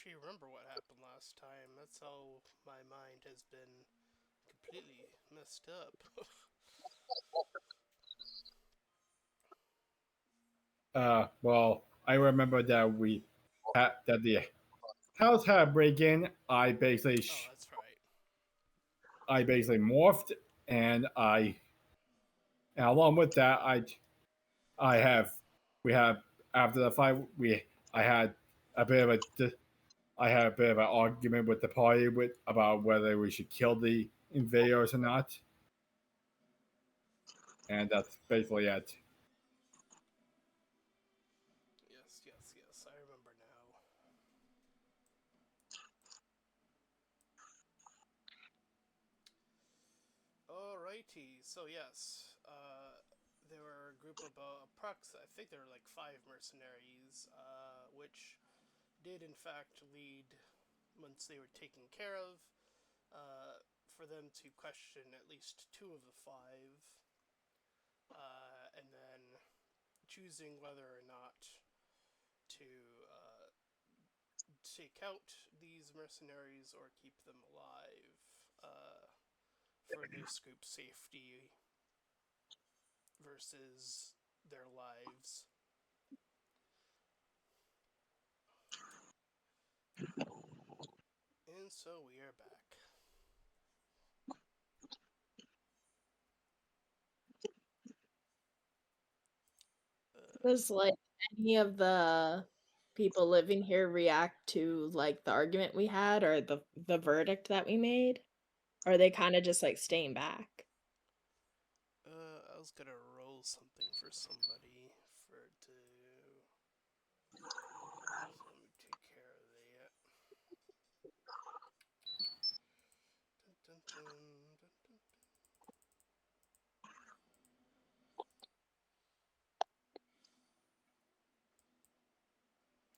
actually remember what happened last time. That's how my mind has been completely messed up. Well, I remember that we had that the house had a break-in. Oh, that's right. I basically morphed, and and along with that, I have we have after the fight we I had a bit of a I had a bit of an argument with the party with about whether we should kill the invaders or not, and that's basically it. Yes, yes, yes. I remember now. Alrighty. So yes, there were a group of I think there were like five mercenaries, which did in fact lead, once they were taken care of, uh, for them to question at least two of the five, and then choosing whether or not to take out these mercenaries or keep them alive, for this group's safety versus their lives. And so we are back. Does like any of the people living here react to like the argument we had or the verdict that we made? Or are they kind of just like staying back? I was gonna roll something for somebody for to. So let me take care of that. Dun, dun, dun, dun, dun.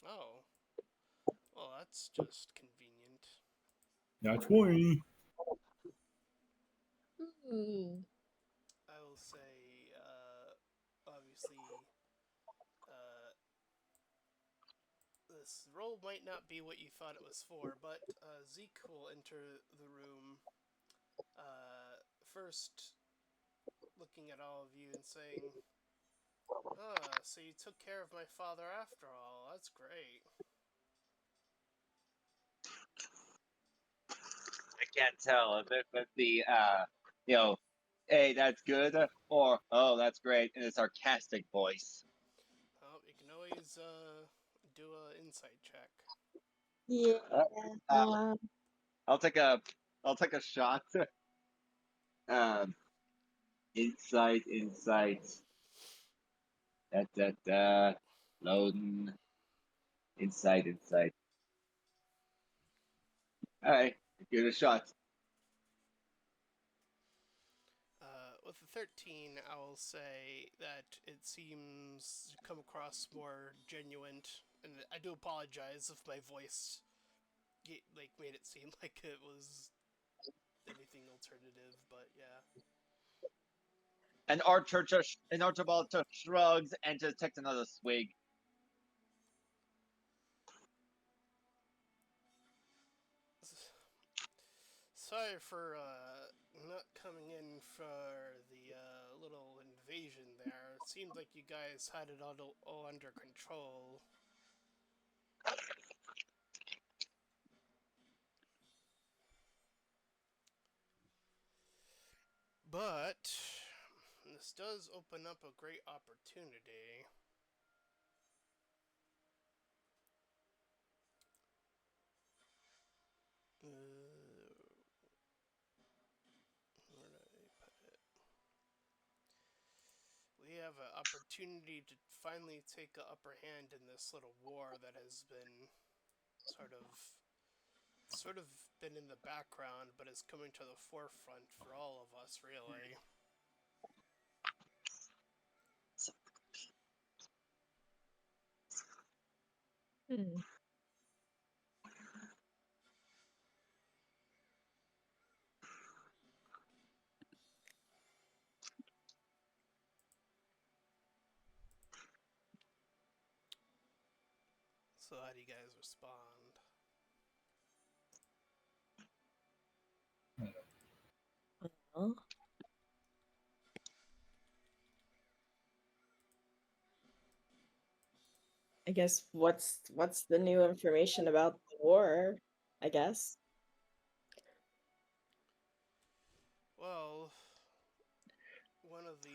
Oh, well, that's just convenient. Not 20. Hmm. I will say, obviously, uh, this role might not be what you thought it was for, but Zeke will enter the room, first looking at all of you and saying, "Ah, so you took care of my father after all. That's great." I can't tell if the you know, hey, that's good, or oh, that's great in a sarcastic voice. Well, you can always do a insight check. Yeah. Uh, uh, I'll take a I'll take a shot. Um, insight, da da da, loading, insight. All right, give it a shot. With the 13, I will say that it seems to come across more genuine, and I do apologize if my voice made it seem like it was anything alternative, but yeah. And Archibald just shrugs and just takes another swig. Sorry for not coming in for the little invasion there. It seemed like you guys had it all under control. But this does open up a great opportunity. Where did I put it? We have an opportunity to finally take an upper hand in this little war that has been sort of sort of been in the background, but is coming to the forefront for all of us, really. Hmm. So how do you guys respond? Huh? I guess what's the new information about the war? I guess. Well, one of the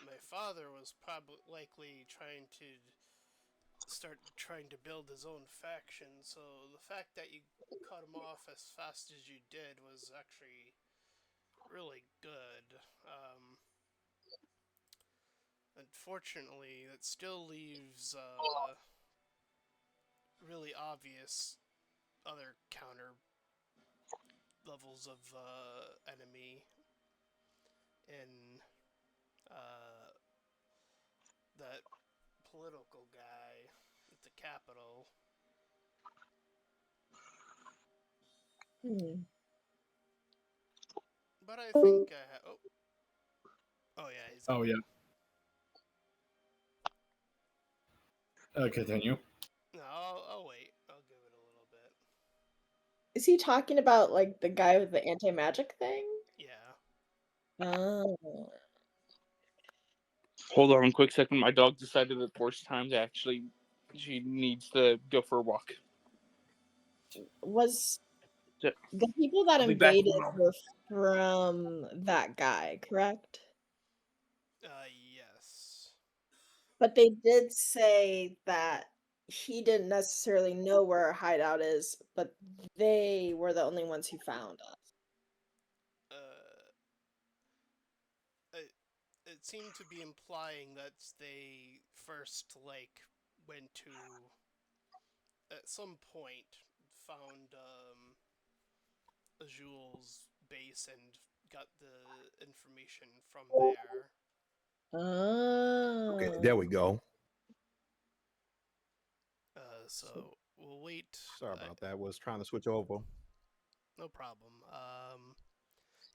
my father was probably likely trying to build his own faction. So the fact that you cut him off as fast as you did was actually really good. Unfortunately, that still leaves really obvious other counter levels of enemy in that political guy at the capital. Hmm. But I think oh yeah, he's Oh gone. yeah. Continue. No, I'll wait. I'll give it a little bit. Is he talking about like the guy with the anti-magic thing? Yeah. Oh. Hold on a quick second. My dog decided that first time to actually she needs to go for a walk. Was Yeah. the people that I'll be back in a invaded moment. were from that guy, correct? Yes. But they did say that he didn't necessarily know where our hideout is, but they were the only ones who found us. It seemed to be implying that they first went to at some point found Jules' base and got the information from there. Oh. Okay, there we go. So we'll wait. Sorry about that. Was trying to switch over. No problem.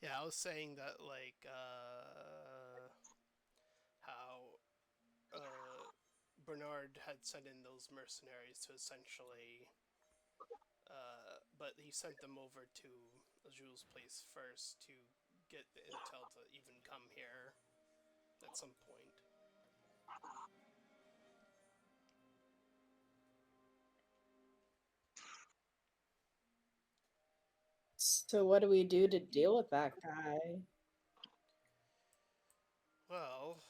Yeah, I was saying that how Bernard had sent in those mercenaries to essentially, but he sent them over to Jules' place first to get the intel to even come here at some point. So what do we do to deal with that guy? Well,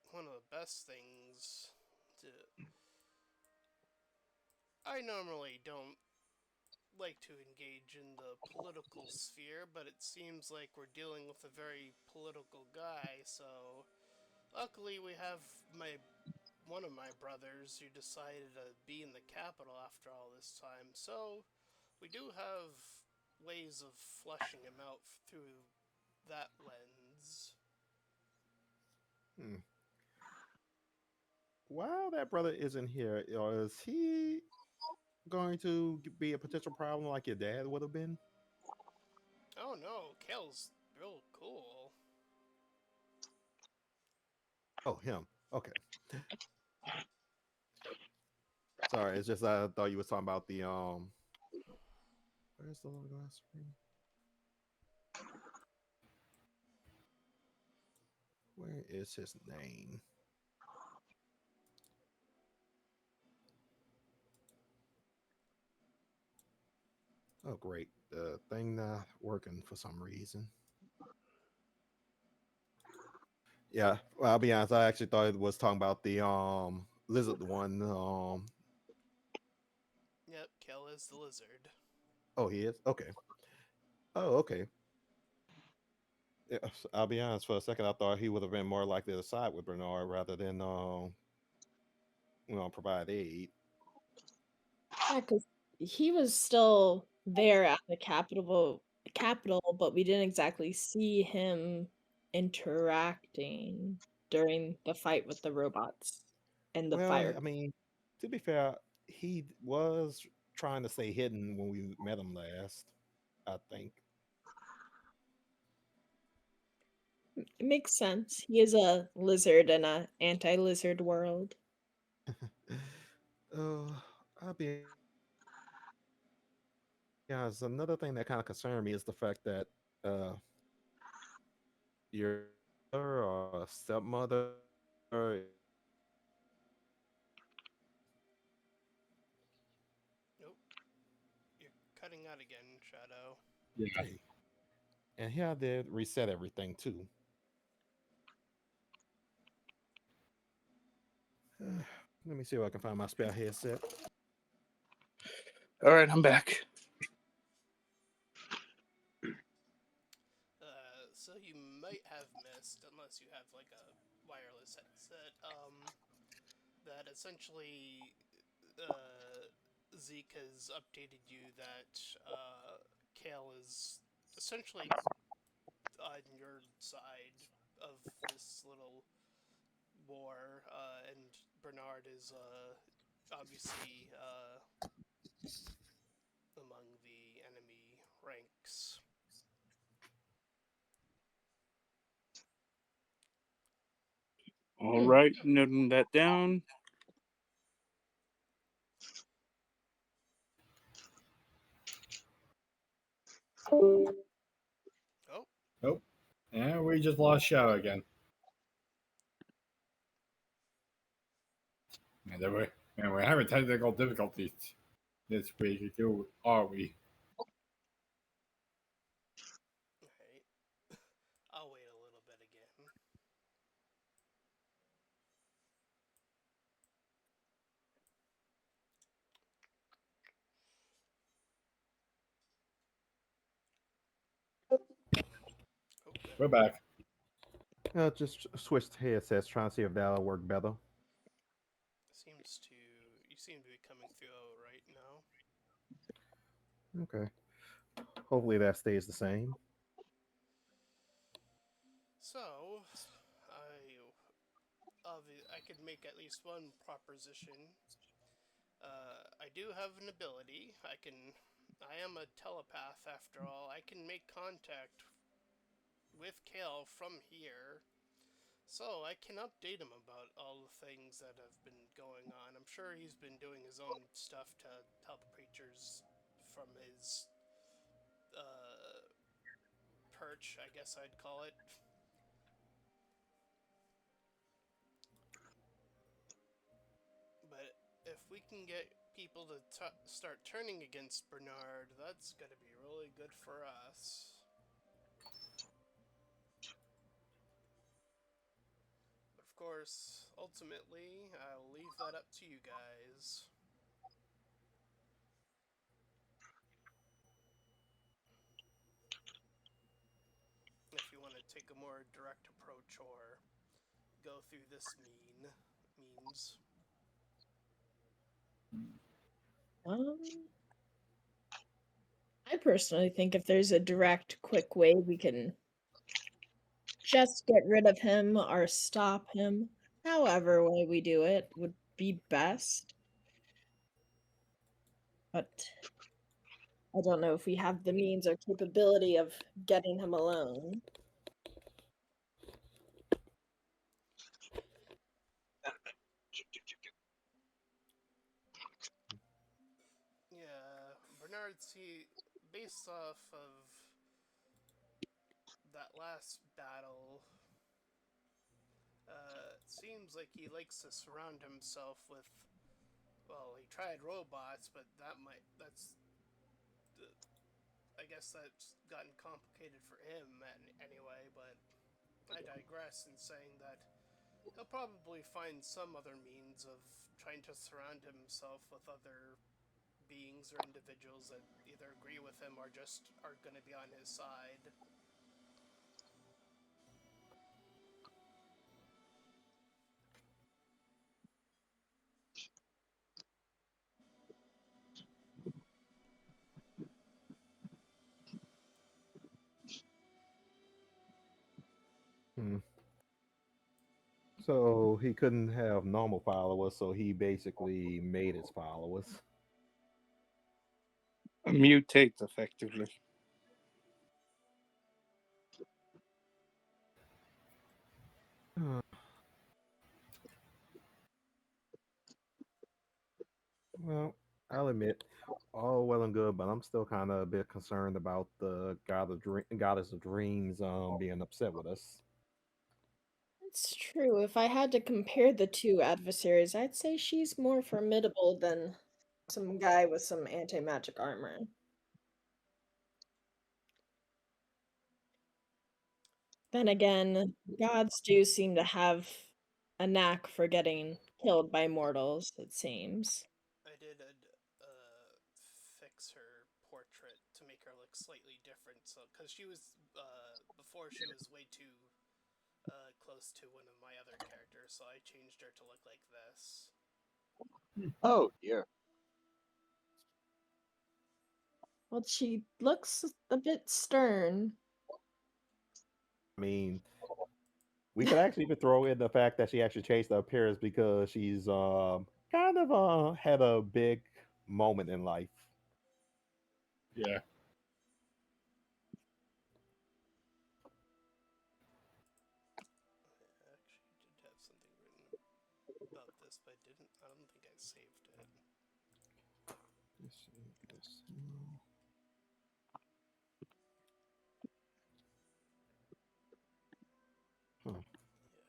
one of the best things to... I normally don't like to engage in the political sphere, but it seems like we're dealing with a very political guy, so luckily we have one of my brothers who decided to be in the capital after all this time, so we do have ways of fleshing him out through that lens. While that brother isn't here, is he going to be a potential problem like your dad would have been? Oh no, Kale's real cool. Oh, him. Okay. Sorry, it's just I thought you was talking about the Where's the little glass screen? Where is his name? Oh, great. The thing not working for some reason. Yeah, well, I'll be honest. I actually thought it was talking about the lizard one. Yep, Kale is the lizard. Oh, he is. Okay. Oh, okay. Yeah, I'll be honest. For a second, I thought he would have been more likely to side with Bernard rather than provide aid. Yeah, because he was still there at the capital, but we didn't exactly see him interacting during the fight with the robots and the Well, fire. I mean, to be fair, he was trying to stay hidden when we met him last, I think. It makes sense. He is a lizard in a anti-lizard world. I'll be Yeah, it's another thing that kind of concerned me is the fact that uh, your mother or stepmother. Nope, you're cutting out again, Shadow. Yeah. Okay. And here I did reset everything too. Let me see if I can find my spare headset. All right, I'm back. So you might have missed, unless you have like a wireless headset, that essentially Zeke has updated you that Kale is essentially on your side of this little war, and Bernard is obviously among the enemy ranks. All right, noting that down. Oh, Nope. And we just lost Shadow again. And we're having technical difficulties this week too, are we? alright. I'll wait a little bit again. Oh, there We're we go. back. Just switched headsets, trying to see if that'll work better. Seems to you seem to be coming through right now. Okay. Hopefully that stays the same. So, I could make at least one proposition. I do have an ability. I am a telepath after all. I can make contact with Kale from here. So I can update him about all the things that have been going on. I'm sure he's been doing his own stuff to help creatures from his uh, perch, I guess I'd call it. But if we can get people to start turning against Bernard, that's going to be really good for us. But of course, ultimately, I'll leave that up to you guys. If you want to take a more direct approach or go through this means. Um, I personally think if there's a direct, quick way we can just get rid of him or stop him, however way we do it would be best. But I don't know if we have the means or capability of getting him alone. Yeah, Bernard, see, based off of that last battle, it seems like he likes to surround himself with. Well, he tried robots, but that's. I guess that's gotten complicated for him anyway, but I digress in saying that he'll probably find some other means of trying to surround himself with other beings or individuals that either agree with him or just are going to be on his side. Hmm. So he couldn't have normal followers, so he basically made his followers. Mutate effectively. Uh, well, I'll admit, all well and good, but I'm still kind of a bit concerned about the goddess of dreams being upset with us. It's true. If I had to compare the two adversaries, I'd say she's more formidable than some guy with some anti-magic armor. Then again, gods do seem to have a knack for getting killed by mortals, it seems. I did fix her portrait to make her look slightly different. So, because she was before she was way too close to one of my other characters, so I changed her to look like this. Oh dear. Well, she looks a bit stern. I mean, we could actually even throw in the fact that she actually changed the appearance because she's kind of had a big moment in life. Yeah. I actually did have something written about this, but I didn't. I don't think I saved it. Let's see this. Huh. Yeah.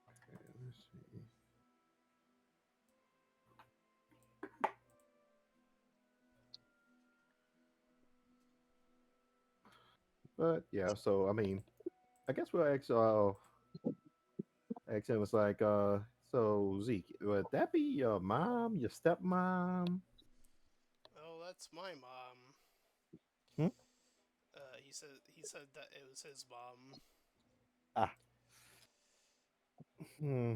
Okay, let's see. But yeah, so I mean, I guess we'll ask him. It's like, so Zeke, would that be your mom, your stepmom? Oh, that's my mom. Hmm? He said that it was his mom. Ah. Hmm.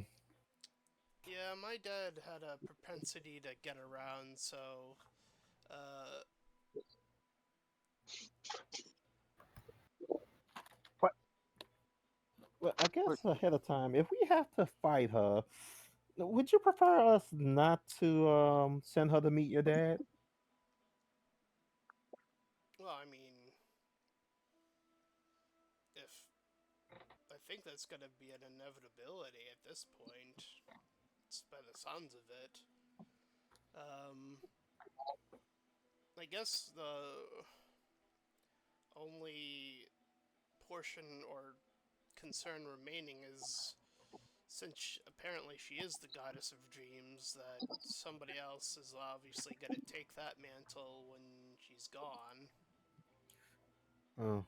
Yeah, my dad had a propensity to get around, so uh, But well, I guess ahead of time, if we have to fight her, would you prefer us not to send her to meet your dad? well, I mean, if I think that's gonna be an inevitability at this point, it's by the sounds of it. Um, I guess the only portion or concern remaining is since apparently she is the goddess of dreams, that somebody else is obviously going to take that mantle when she's gone. Uh,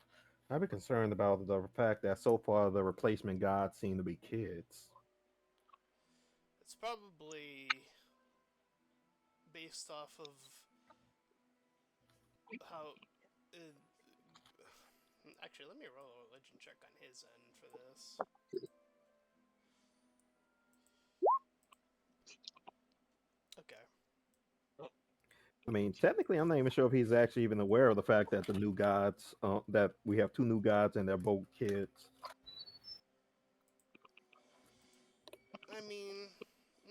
I'd be concerned about the fact that so far the replacement gods seem to be kids. It's probably based off of how. Actually, let me roll a religion check on his end for this. Okay. I mean, technically, I'm not even sure if he's actually even aware of the fact that the new gods, that we have two new gods and they're both kids. I mean,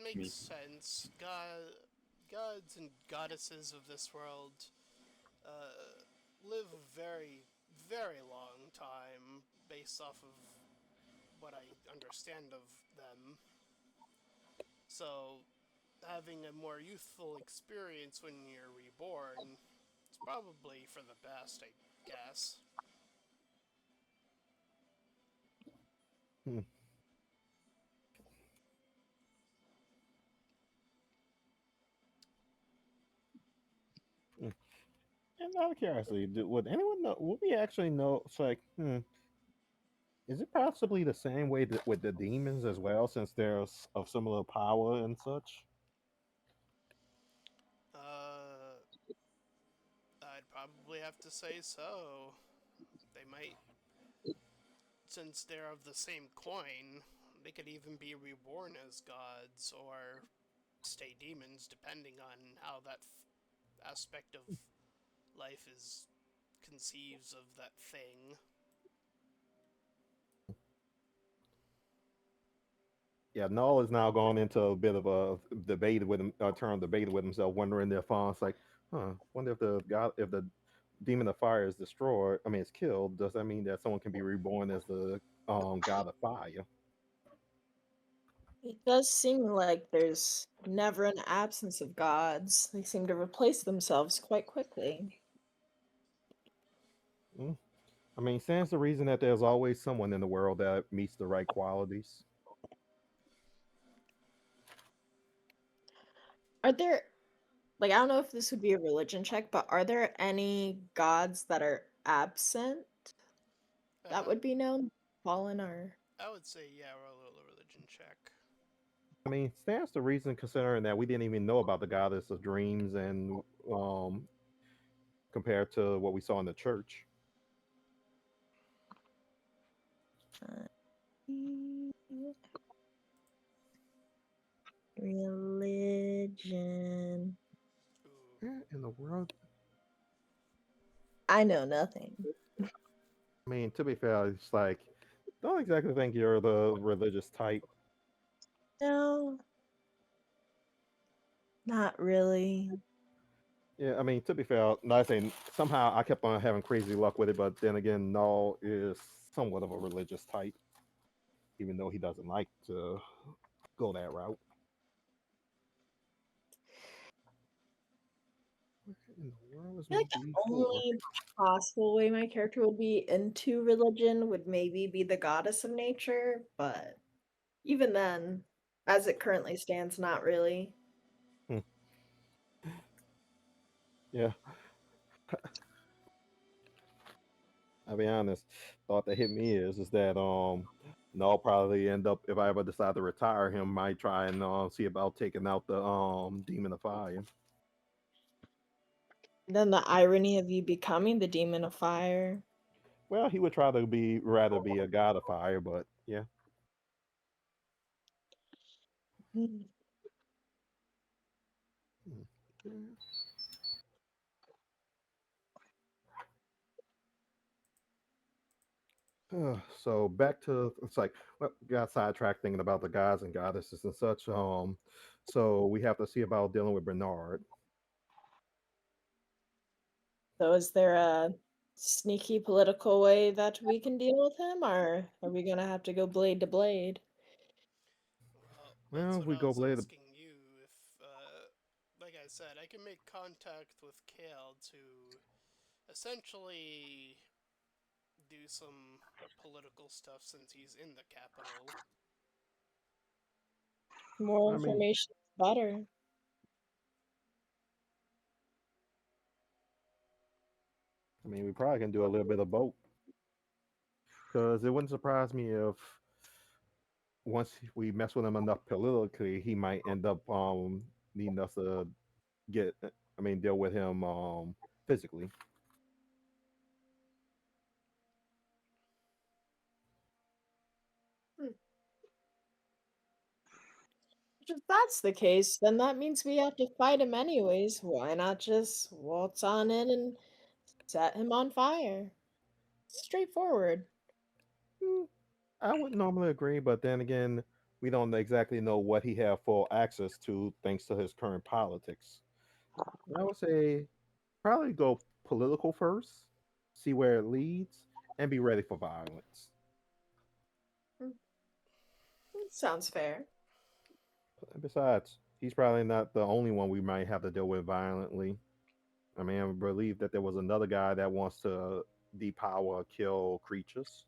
makes sense. Gods and goddesses of this world live a very, very long time based off of what I understand of them. So, having a more youthful experience when you're reborn, it's probably for the best, I guess. Hmm. Hmm. And out of curiosity, would anyone know? Would we actually know? It's like, is it possibly the same way with the demons as well, since they're of similar power and such? Uh, I'd probably have to say so. They might, since they're of the same coin, they could even be reborn as gods or stay demons, depending on how that aspect of life is conceives of that thing. Yeah, Null is now going into a bit of a debate with him, turn debate with himself, wondering if it's like, wonder if the god, if the demon of fire is destroyed, I mean, it's killed. Does that mean that someone can be reborn as the god of fire? It does seem like there's never an absence of gods. They seem to replace themselves quite quickly. Mm. I mean, stands to reason that there's always someone in the world that meets the right qualities. Are there, like, I don't know if this would be a religion check, but are there any gods that are absent that Uh, would be known? Fallen or. I would say, yeah, roll a religion check. I mean, stands to reason considering that we didn't even know about the goddess of dreams and compared to what we saw in the church. Religion. Ooh. Where in the world? I know nothing. I mean, to be fair, it's like, don't exactly think you're the religious type. No, not really. Yeah, I mean, to be fair, like I say, somehow I kept on having crazy luck with it, but then again, Null is somewhat of a religious type, even though he doesn't like to go that route. Where in the world is I feel my like the D4? only possible way my character would be into religion would maybe be the goddess of nature, but even then, as it currently stands, not really. Hmm. Yeah, I'll be honest. Thought that hit me is that Null probably end up, if I ever decide to retire him, might try and see about taking out the demon of fire. Then the irony of you becoming the demon of fire. Well, he would try to be rather be a god of fire, but yeah. Hmm. Hmm. So back to it's like well, got sidetracked thinking about the gods and goddesses and such. So we have to see about dealing with Bernard. So is there a sneaky political way that we can deal with him, or are we gonna have to go blade to blade? Well, that's Well, what we I go was blade. asking you. If, like I said, I can make contact with Kale to essentially do some political stuff since he's in the capital. More I mean, information is better. we probably can do a little bit of both because it wouldn't surprise me if once we mess with him enough politically, he might end up needing us to get. Deal with him physically. Hmm. If that's the case, then that means we have to fight him anyways. Why not just waltz on in and set him on fire? Straightforward. Hmm, I would normally agree, but then again, we don't exactly know what he have full access to thanks to his current politics. I would say probably go political first, see where it leads, and be ready for violence. Hmm. Sounds fair. And besides, he's probably not the only one we might have to deal with violently. I believe that there was another guy that wants to depower or kill creatures.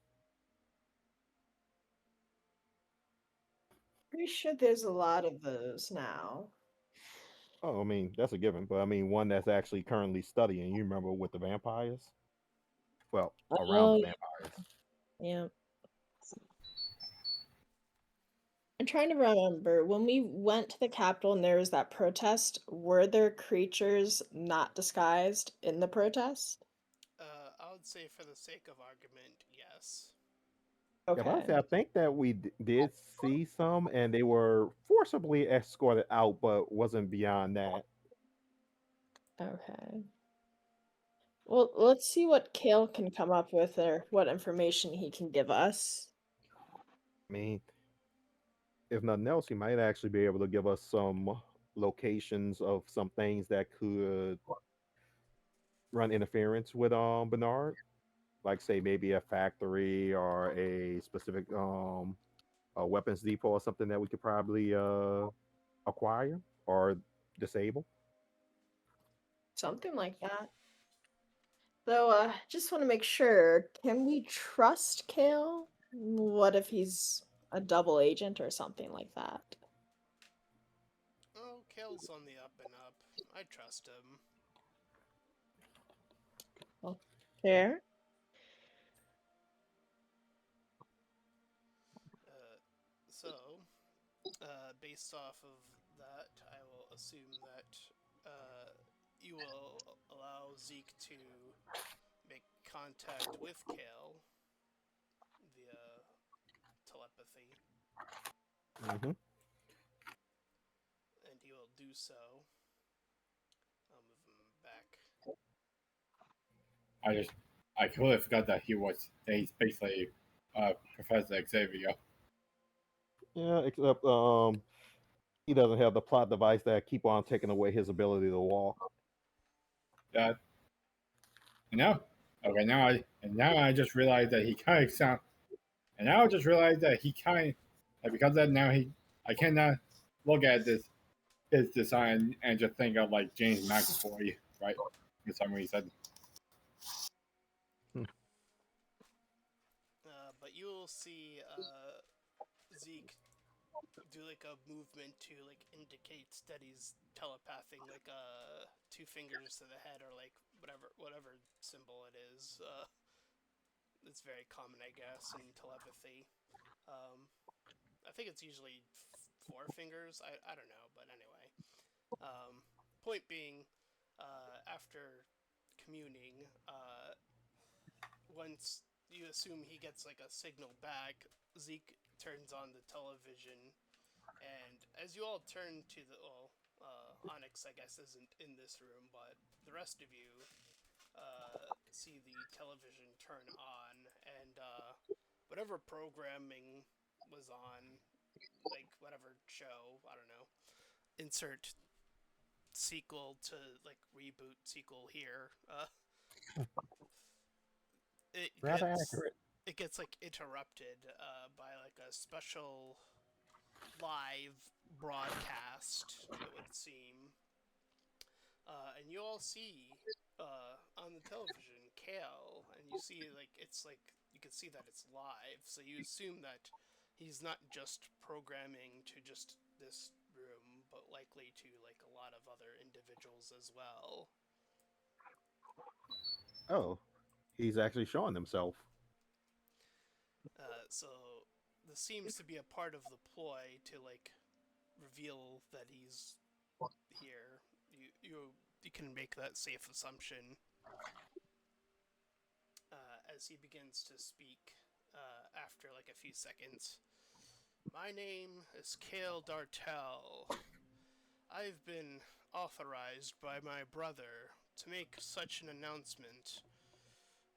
Pretty sure there's a lot of those now. Oh, that's a given, but one that's actually currently studying. You remember with the vampires? Well, around Oh, the vampires. yeah. I'm trying to remember when we went to the Capitol and there was that protest, were there creatures not disguised in the protest? I would say, for the sake of argument, yes. Yeah, but Okay. I think that we did see some, and they were forcibly escorted out, but wasn't beyond that. Okay. Well, let's see what Kale can come up with or what information he can give us. I mean, if nothing else, he might actually be able to give us some locations of some things that could run interference with Bernard, like say maybe a factory or a specific a weapons depot or something that we could probably acquire or disable? Something like that. Though, just want to make sure, can we trust Kale? What if he's a double agent or something like that? Oh, Kale's on the up and up. I trust him. Fair. So, based off of that, I will assume that you will allow Zeke to make contact with Kale via telepathy, Mm-hmm. and he will do so. I'll move him back. I completely forgot that he's basically Professor Xavier. Yeah, except he doesn't have the plot device that keep on taking away his ability to walk. That now I just realized that he kind of sound, and now I just realized that he kind of because of that now I cannot look at his design and just think of like James McAvoy, right? For some reason. But you'll see Zeke do like a movement to like indicate that he's telepathing, like two fingers to the head or like whatever symbol it is. It's very common, I guess, in telepathy. I think it's usually four fingers. I don't know, but anyway. Point being, after communing, once you assume he gets like a signal back, Zeke turns on the television, and as you all turn to the Onyx, I guess, isn't in this room, but the rest of you see the television turn on, and whatever programming was on, like whatever show, I don't know, insert sequel to like reboot sequel here. It Rather gets accurate. it gets like interrupted by like a special live broadcast, it would seem. And you all see on the television Kale, and you see like it's like you can see that it's live, so you assume that he's not just programming to just this room, but likely to like a lot of other individuals as well. Oh, he's actually showing himself. So this seems to be a part of the ploy to like reveal that he's here. You can make that safe assumption as he begins to speak after like a few seconds. My name is Kale Dartel. I've been authorized by my brother to make such an announcement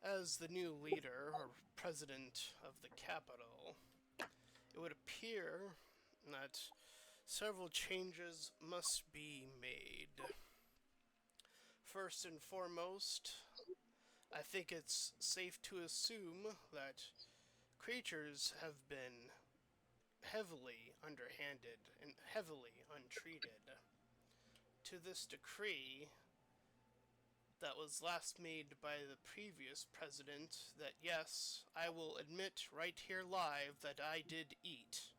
as the new leader or president of the capital. It would appear that several changes must be made. First and foremost, I think it's safe to assume that creatures have been heavily underhanded and heavily untreated. To this decree that was last made by the previous president, that yes, I will admit right here live that I did eat.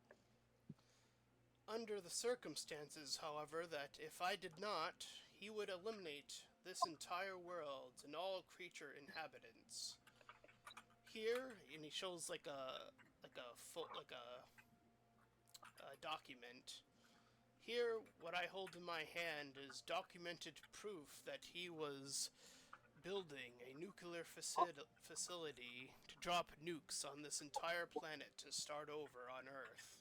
Under the circumstances, however, that if I did not, he would eliminate this entire world and all creature inhabitants. Here, and he shows like a document. Here, what I hold in my hand is documented proof that he was building a nuclear facility to drop nukes on this entire planet to start over on Earth.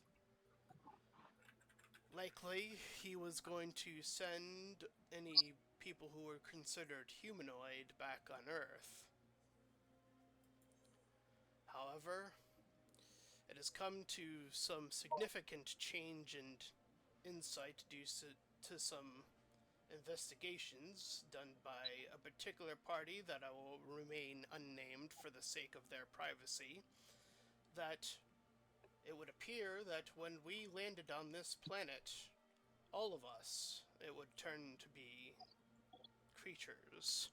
Likely, he was going to send any people who were considered humanoid back on Earth. However, it has come to some significant change and insight due to some investigations done by a particular party that I will remain unnamed for the sake of their privacy, that It would appear that when we landed on this planet, all of us, it would turn to be creatures.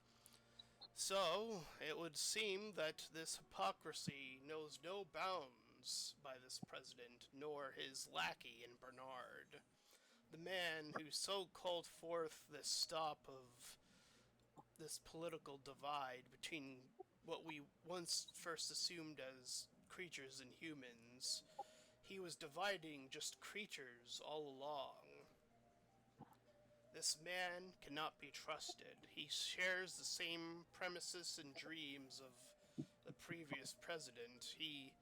So, it would seem that this hypocrisy knows no bounds by this president, nor his lackey in Bernard, the man who so called forth this stop of this political divide between what we once first assumed as creatures and humans. He was dividing just creatures all along. This man cannot be trusted. He shares the same premises and dreams of the previous president. He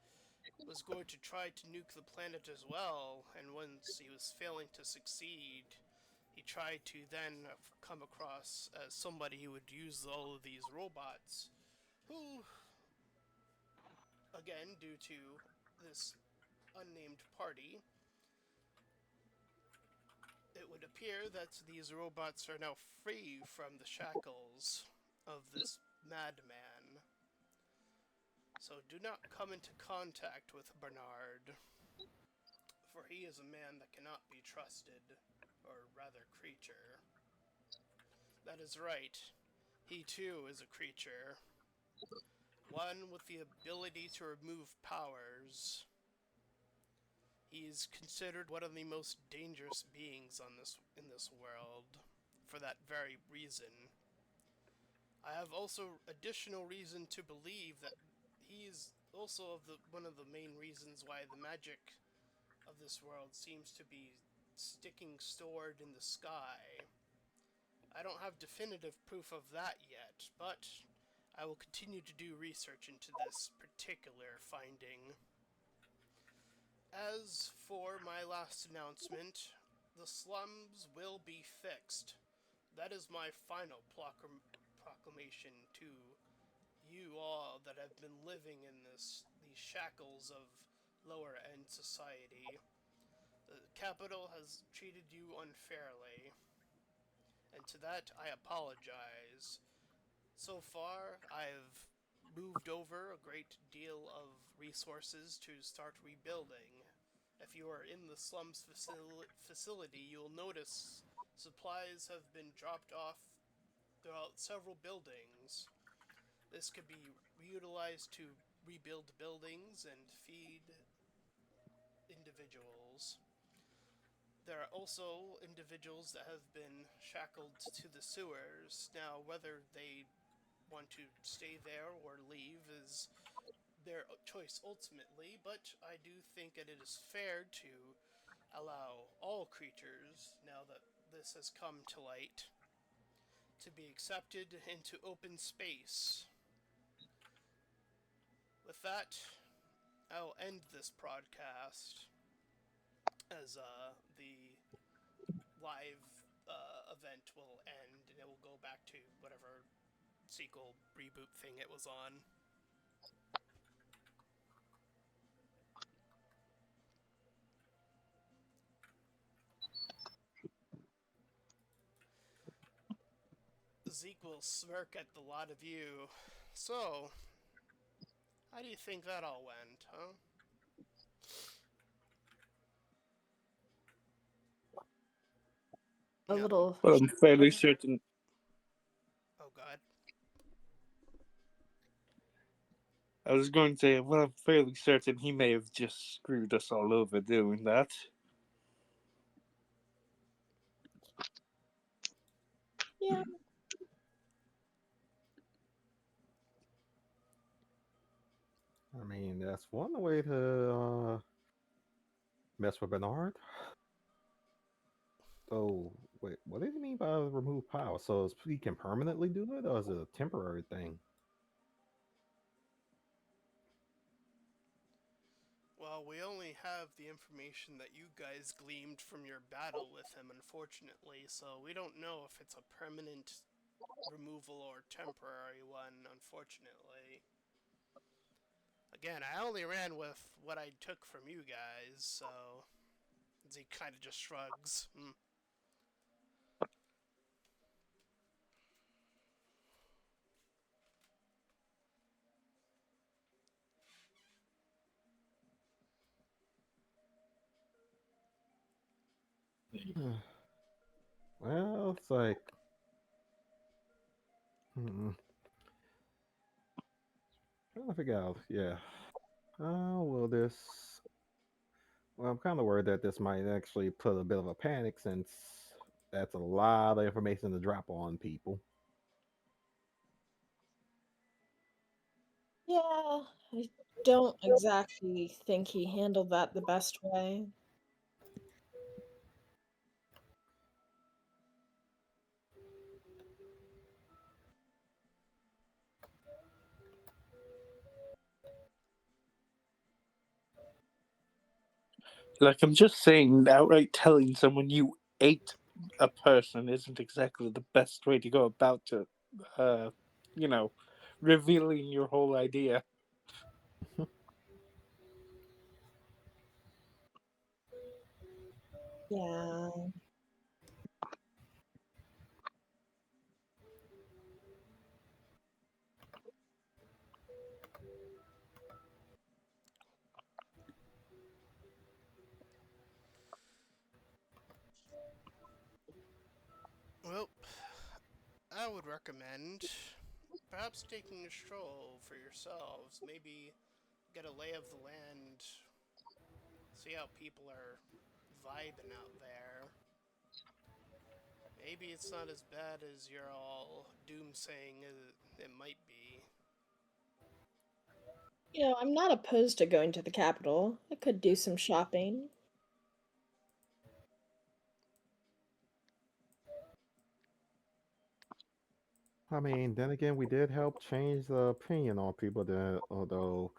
was going to try to nuke the planet as well, and once he was failing to succeed, he tried to then come across as somebody who would use all of these robots, who, again, due to this unnamed party, it would appear that these robots are now free from the shackles of this madman. So do not come into contact with Bernard, for he is a man that cannot be trusted, or rather creature. That is right. He too is a creature. One with the ability to remove powers. He is considered one of the most dangerous beings in this world, for that very reason. I have also additional reason to believe that he is also one of the main reasons why the magic of this world seems to be sticking stored in the sky. I don't have definitive proof of that yet, but I will continue to do research into this particular finding. As for my last announcement, the slums will be fixed. That is my final proclamation to you all that have been living in these shackles of lower end society. The capital has treated you unfairly, and to that I apologize. So far, I've moved over a great deal of resources to start rebuilding. If you are in the slums facility, you'll notice supplies have been dropped off throughout several buildings. This could be utilized to rebuild buildings and feed individuals. There are also individuals that have been shackled to the sewers. Now, whether they want to stay there or leave is their choice ultimately, but I do think that it is fair to allow all creatures, now that this has come to light, to be accepted into open space. With that, I'll end this broadcast as the live event will end, and it will go back to whatever sequel reboot thing it was on. Zeke will smirk at the lot of you. So, how do you think that all went, huh? A Yeah. little. But I'm fairly certain. Oh god. I was going to say, well, I'm fairly certain he may have just screwed us all over doing that. Yeah. I mean, that's one way to mess with Bernard. So, wait, what did he mean by remove power? So, he can permanently do it, or is it a temporary thing? Well, we only have the information that you guys gleaned from your battle with him, unfortunately, so we don't know if it's a permanent removal or temporary one, unfortunately. Again, I only ran with what I took from you guys, so he kind of just shrugs. Well, it's like, trying to figure out. Yeah. Oh, will this? Well, I'm kind of worried that this might actually put a bit of a panic since that's a lot of information to drop on people. Yeah, I don't exactly think he handled that the best way. Like, I'm just saying, outright telling someone you ate a person isn't exactly the best way to go about to, you know, revealing your whole idea. Yeah. Well, I would recommend perhaps taking a stroll for yourselves. Maybe get a lay of the land, see how people are vibing out there. Maybe it's not as bad as you're all doomsaying it might be. I'm not opposed to going to the capital. I could do some shopping. I mean, then again, we did help change the opinion on people. That although,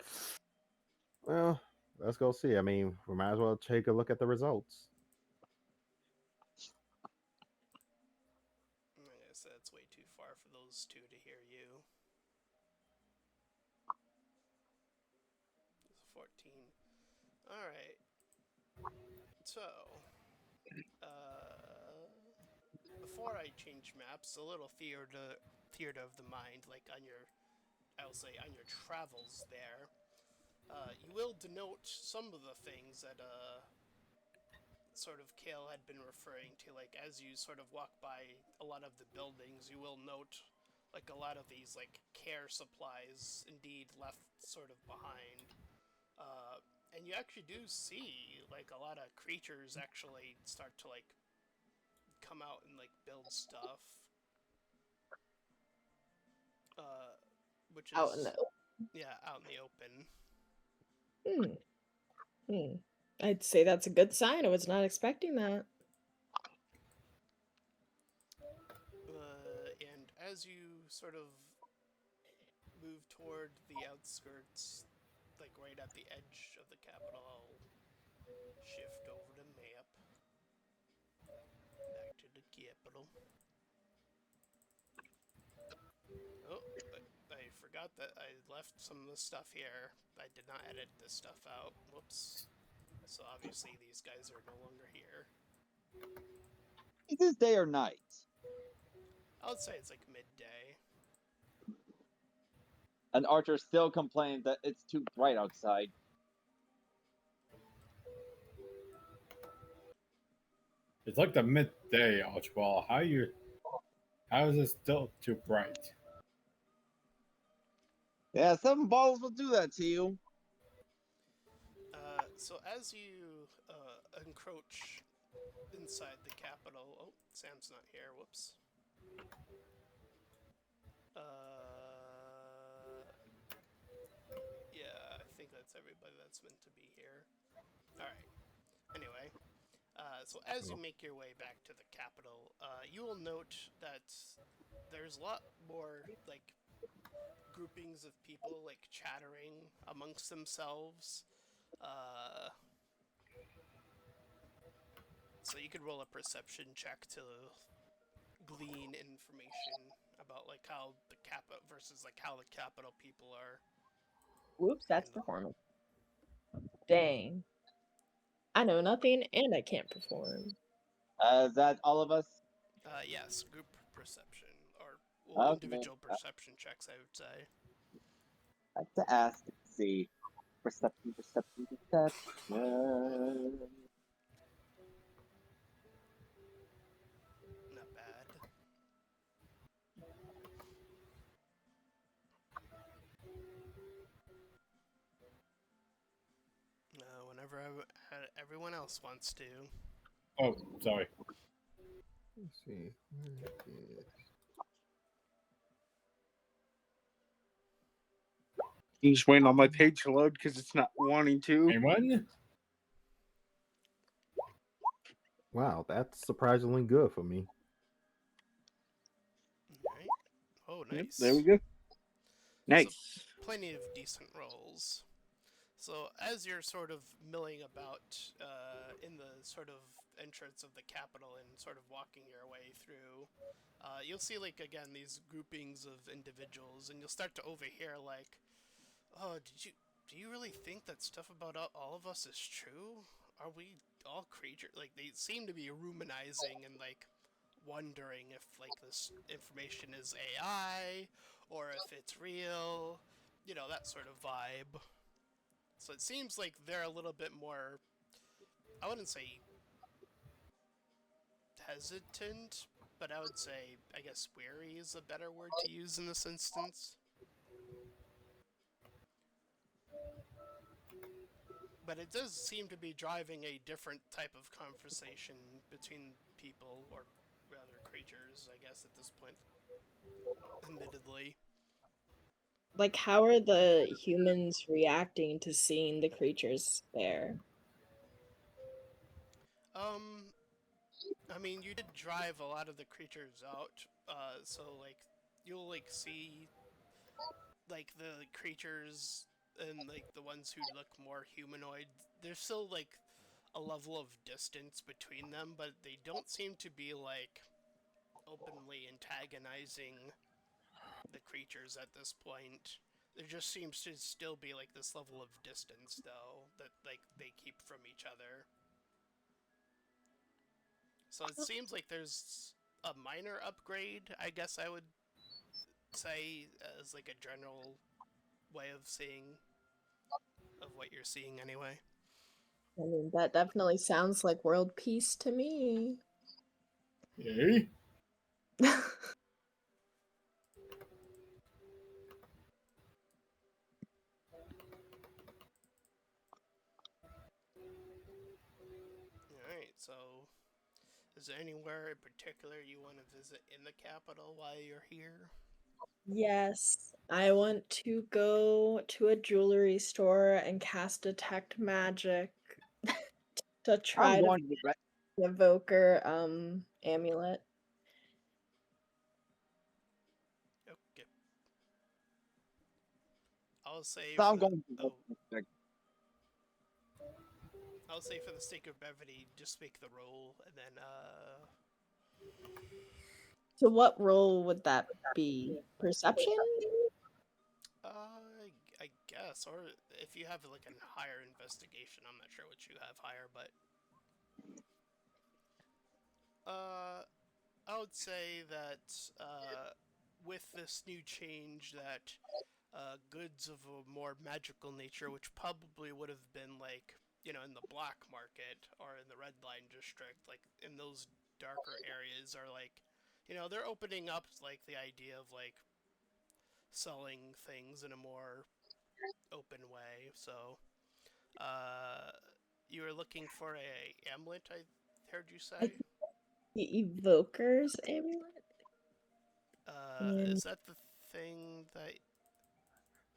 well, let's go see. I mean, we might as well take a look at the results. Like I said, it's way too far for those two to hear you. It's 14. Alright. So, before I change maps, a little theater of the mind, like on your, I'll say, on your travels there, you will denote some of the things that, sort of Kale had been referring to, like as you sort of walk by a lot of the buildings, you will note like a lot of these like care supplies indeed left sort of behind. And you actually do see like a lot of creatures actually start to like come out and like build stuff. Uh, which Out in is the yeah, out in the open. Hmm. Hmm. I'd say that's a good sign. I was not expecting that. And as you sort of move toward the outskirts, like right at the edge of the capital, I'll shift over the map. Back to the capital. Oh, I forgot that I left some of the stuff here. I did not edit this stuff out. Whoops. So obviously these guys are no longer here. Is this day or night? I would say it's like midday. And Archer still complains that it's too bright outside. It's like the midday, Archibald. How is it still too bright? Yeah, some balls will do that to you. So as you encroach inside the capital, oh, Sam's not here. Whoops. Yeah, I think that's everybody that's meant to be here. All right. Anyway, so as you make your way back to the capital, you will note that there's a lot more like groupings of people like chattering amongst themselves. So you could roll a perception check to glean information about like how the capital versus like how the capital people are. Whoops, that's performance. Dang. I know nothing and I can't perform. Is that all of us? Yes, group perception or well, Okay. individual perception checks, I would say. I have to ask to see. Perception. whenever everyone else wants to. Oh, sorry. Let's see. Where is... I'm just waiting on my page to load because it's not wanting to. Anyone? Wow, that's surprisingly good for me. Right. Oh, nice. Yep, there we go. Nice. So, plenty of decent rolls. So as you're sort of milling about in the sort of entrance of the capital and sort of walking your way through, you'll see like again these groupings of individuals, and you'll start to overhear like, "Oh, do you really think that stuff about all of us is true? Are we all creatures?" Like they seem to be ruminizing and like wondering if like this information is AI or if it's real, you know, that sort of vibe. So it seems like they're a little bit more, I wouldn't say hesitant, but I would say, I guess wary is a better word to use in this instance. But it does seem to be driving a different type of conversation between people, or rather creatures, I guess, at this point, admittedly. Like, how are the humans reacting to seeing the creatures there? I mean, you did drive a lot of the creatures out, so, like, you'll, like, see, like, the creatures and, like, the ones who look more humanoid, there's still, like, a level of distance between them, but they don't seem to be, like, openly antagonizing the creatures at this point. There just seems to still be, like, this level of distance, though, that, like, they keep from each other. So it seems like there's a minor upgrade, I guess I would say, as like a general way of seeing, of what you're seeing anyway. I mean, that definitely sounds like world peace to me. Yay. Alright, so is there anywhere in particular you want to visit in the capital while you're here? Yes, I want to go to a jewelry store and cast Detect Magic to try I'm to going to the evoker amulet. Okay. I'll say So for I'm the, going to the I'll say for the sake of brevity, just make the roll and then So what role would that be? Perception? I guess, or if you have like a higher investigation, I'm not sure what you have higher, but I would say that with this new change, that goods of a more magical nature, which probably would have been like, you know, in the black market or in the red line district, like in those darker areas, are like, you know, they're opening up like the idea of like selling things in a more open way. So, uh, you were looking for a amulet, I heard you say. The evoker's amulet? Is that the thing that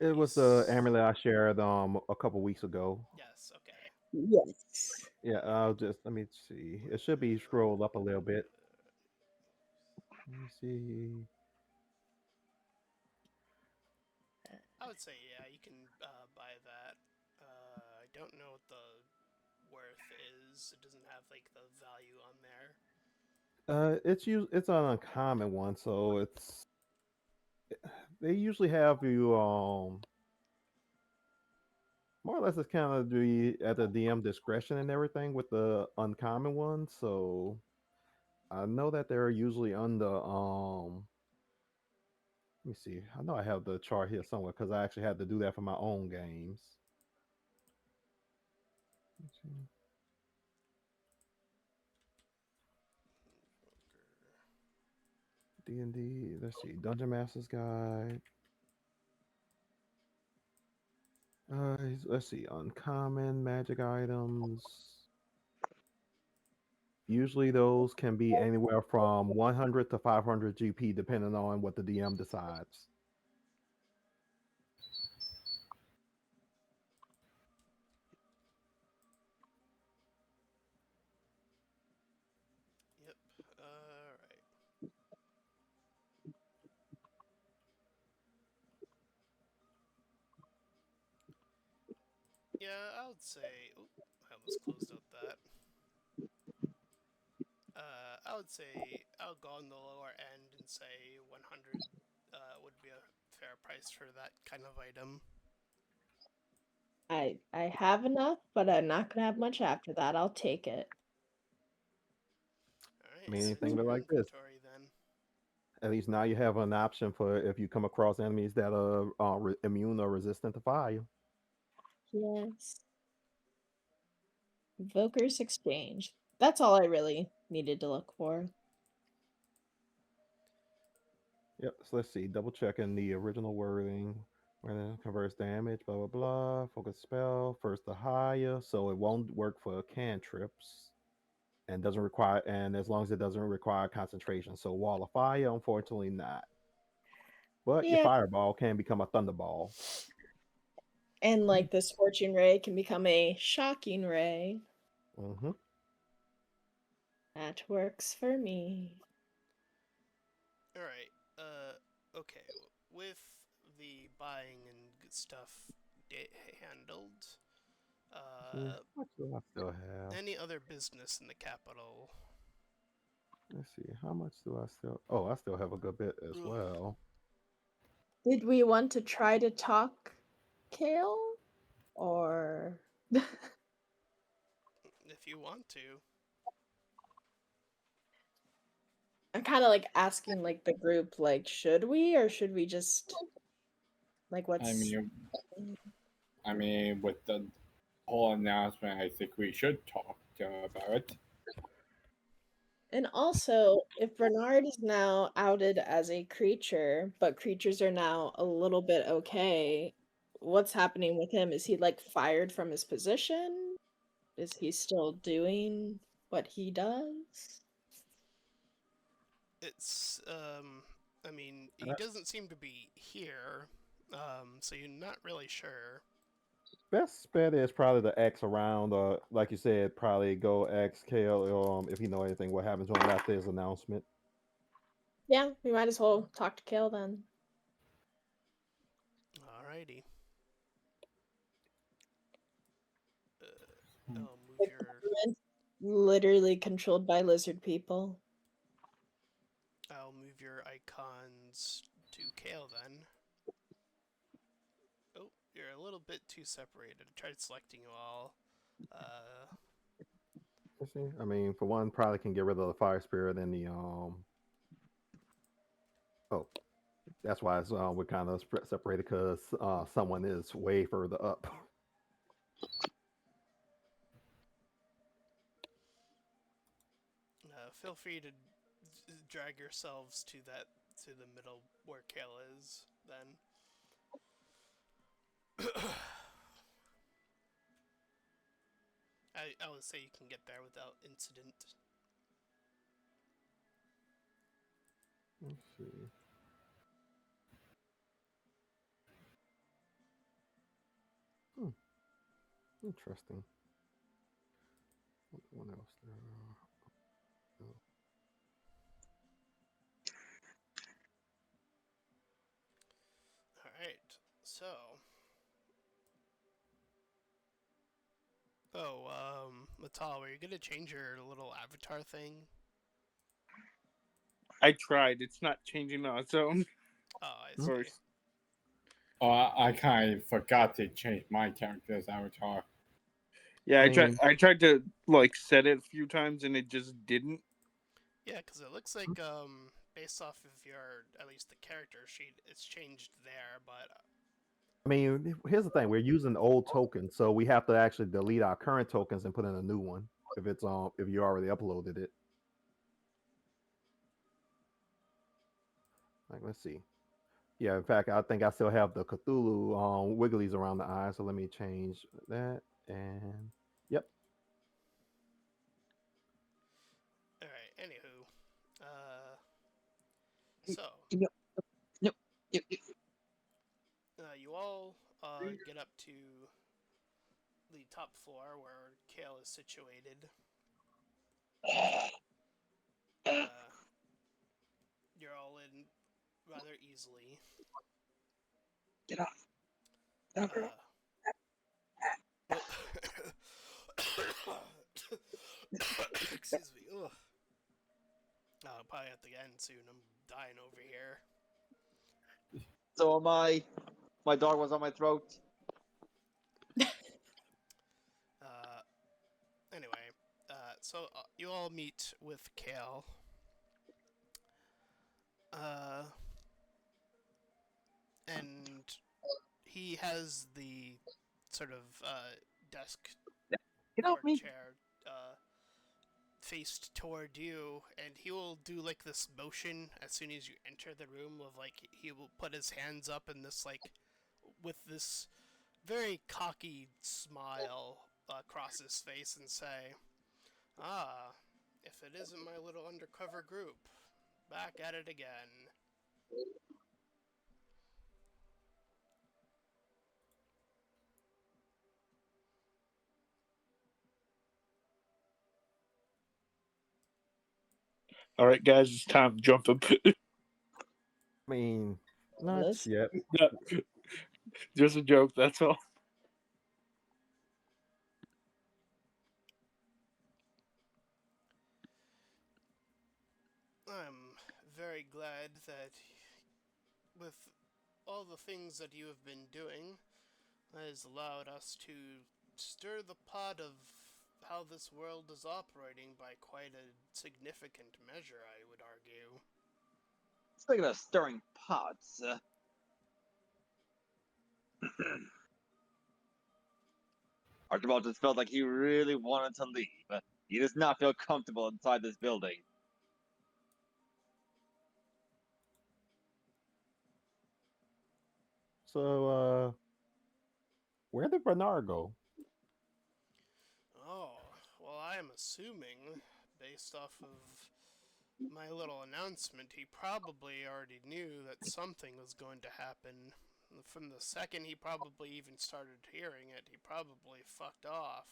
It was the amulet I shared a couple weeks ago. Yes, okay. Yes. Yeah, I'll just let me see. It should be scrolled up a little bit. Let me see. I would say, yeah, you can buy that. I don't know what the worth is. It doesn't have, like, the value on there. It's an uncommon one, so they usually have you more or less it's kind of the at the DM discretion and everything with the uncommon ones. So I know that they're usually on the let me see. I know I have the chart here somewhere because I actually had to do that for my own games. Let's see. D&D. Let's see. Dungeon Master's Guide. Let's see. Uncommon magic items. Usually those can be anywhere from 100 to 500 GP, depending on what the DM decides. Yep. All right. Yeah, I would say. Oh, I almost closed out that. I would say I'll go on the lower end and say 100 would be a fair price for that kind of item. I have enough, but I'm not gonna have much after that. I'll take it. All I right, mean, add it to anything but your like this. inventory then. At least now you have an option for if you come across enemies that are immune or resistant to fire. Yes. Voker's Exchange. That's all I really needed to look for. Yep. So let's see. Double checking the original wording. Where it converts damage, blah blah blah. Focus spell, first to higher, so it won't work for cantrips, and doesn't require. And as long as it doesn't require concentration, so wall of fire, unfortunately not. But your Yeah, fireball can become a thunderball. and like the Scorching Ray can become a Shocking Ray. Mm-hmm. That works for me. All right. Okay. With the buying and stuff handled, What do I still have? any other business in the capital? Let's see. How much do I still? Oh, I still have a good bit as Ugh. well. Did we want to try to talk Kale? Or If you want to. I'm kind of like asking like the group, like, should we or should we just like what's I mean, with the whole announcement, I think we should talk about it. And also, if Bernard is now outed as a creature, but creatures are now a little bit okay, what's happening with him? Is he like fired from his position? Is he still doing what he does? It's I mean, he doesn't seem to be here. So you're not really sure. Best bet is probably the X around, or like you said, probably go X Kale. If you know anything, what happens to him after his announcement. Yeah, we might as well talk to Kale then. Alrighty. Hmm. I'll move The your government literally controlled by lizard people. I'll move your icons to Kale then. Oh, you're a little bit too separated. I tried selecting you all. Let's see. I mean, for one, probably can get rid of the fire spirit and the Oh, that's why we're kind of separated because someone is way further up. Feel free to drag yourselves to the middle where Kale is. Then. I would say you can get there without incident. Let's see. Interesting. What else there? Oh. Alright, so. Oh, Mhe'dhal, were you gonna change your little avatar thing? I tried. It's not changing on its own. Oh, I Hmm? see. Or- I kind of forgot to change my character's avatar. Yeah, I I mean, tried to like set it a few times and it just didn't. Yeah, because it looks like, based off of your, at least the character sheet, it's changed there, but. here's the thing: we're using old tokens, so we have to actually delete our current tokens and put in a new one if you already uploaded it. Like, let's see. Yeah, in fact, I think I still have the Cthulhu wigglies around the eyes, so let me change that. And yep. All right. Anywho, so No, no, no, you all get up to the top floor where Kale is situated. You're all in rather easily. get off. Get off, girl. Excuse me. Ugh. I'll probably have to end soon. I'm dying over here. So am I. My dog was on my throat. Anyway, so you all meet with Kale. And he has the sort of desk Get or off me. chair faced toward you, and he will do like this motion as soon as you enter the room of like he will put his hands up in this like with this very cocky smile across his face and say, "Ah, if it isn't my little undercover group, back at it again." All right, guys, it's time to jump up. I mean, not Liz? yet. No, just a joke. That's all. I'm very glad that with all the things that you have been doing, that has allowed us to stir the pot of how this world is operating by quite a significant measure, I would argue. Speaking of stirring pots, Archibald just felt like he really wanted to leave. He does not feel comfortable inside this building. So, where did Bernard go? Oh, well, I am assuming, based off of my little announcement, he probably already knew that something was going to happen. From the second he probably even started hearing it, he probably fucked off.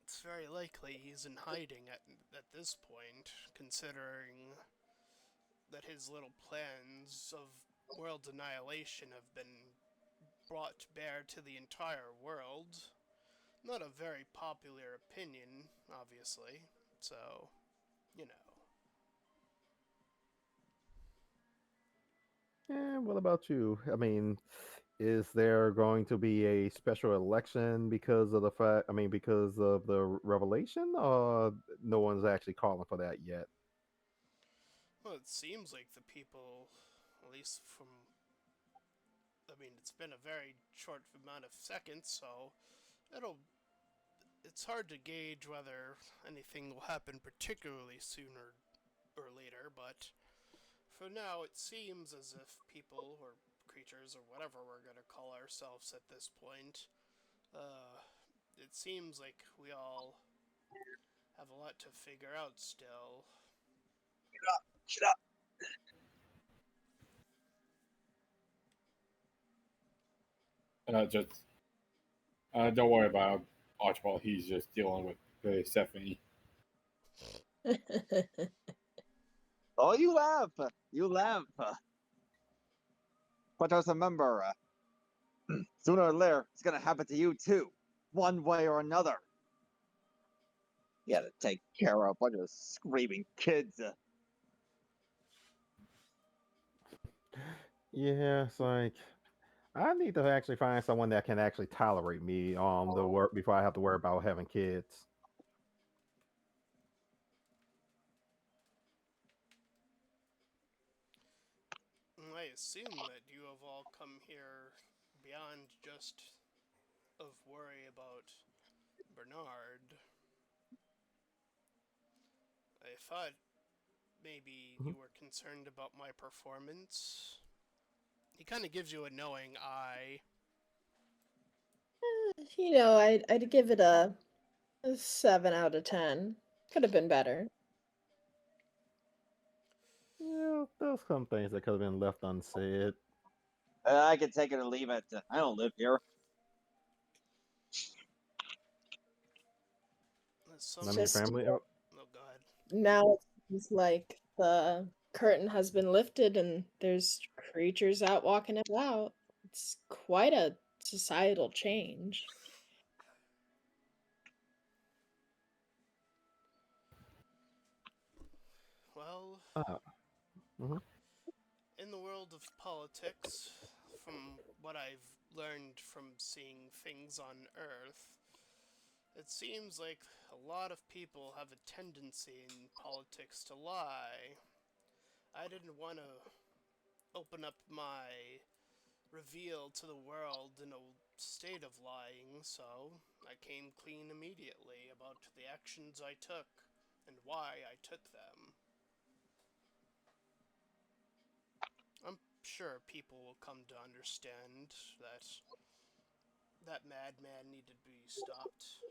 It's very likely he's in hiding at this point, considering that his little plans of world annihilation have been brought to bear to the entire world. Not a very popular opinion, obviously, so, you know. And what about you? I mean, is there going to be a special election because of the fact? I mean, because of the revelation, or no one's actually calling for that yet? Well, it seems like the people, at least from. I mean, it's been a very short amount of seconds, so it'll. It's hard to gauge whether anything will happen particularly sooner or later, but for now, it seems as if people or creatures or whatever we're going to call ourselves at this point, it seems like we all have a lot to figure out still. Shut up. Just don't worry about Archibald. He's just dealing with Stephanie. Oh, you laugh. You laugh. But just remember, sooner or later, it's going to happen to you too. One way or another. You gotta take care of a bunch of screaming kids. Yeah, it's like I need to actually find someone that can actually tolerate me the work before I have to worry about having kids. I assume that you have all come here beyond just of worry about Bernard. thought maybe you were concerned about my performance. He kind of gives you a knowing eye. I'd give it a 7 out of 10. Could have been better. Yeah, there's some things that could have been left unsaid. I can take it or leave it. I don't live here. Some... I mean, Just- family. Oh, go ahead. Now it's like the curtain has been lifted and there's creatures out walking about. It's quite a societal change. Well, Mhm. in the world of politics, from what I've learned from seeing things on Earth, it seems like a lot of people have a tendency in politics to lie. I didn't want to open up my reveal to the world in a state of lying, so I came clean immediately about the actions I took and why I took them. I'm sure people will come to understand that that madman needed to be stopped.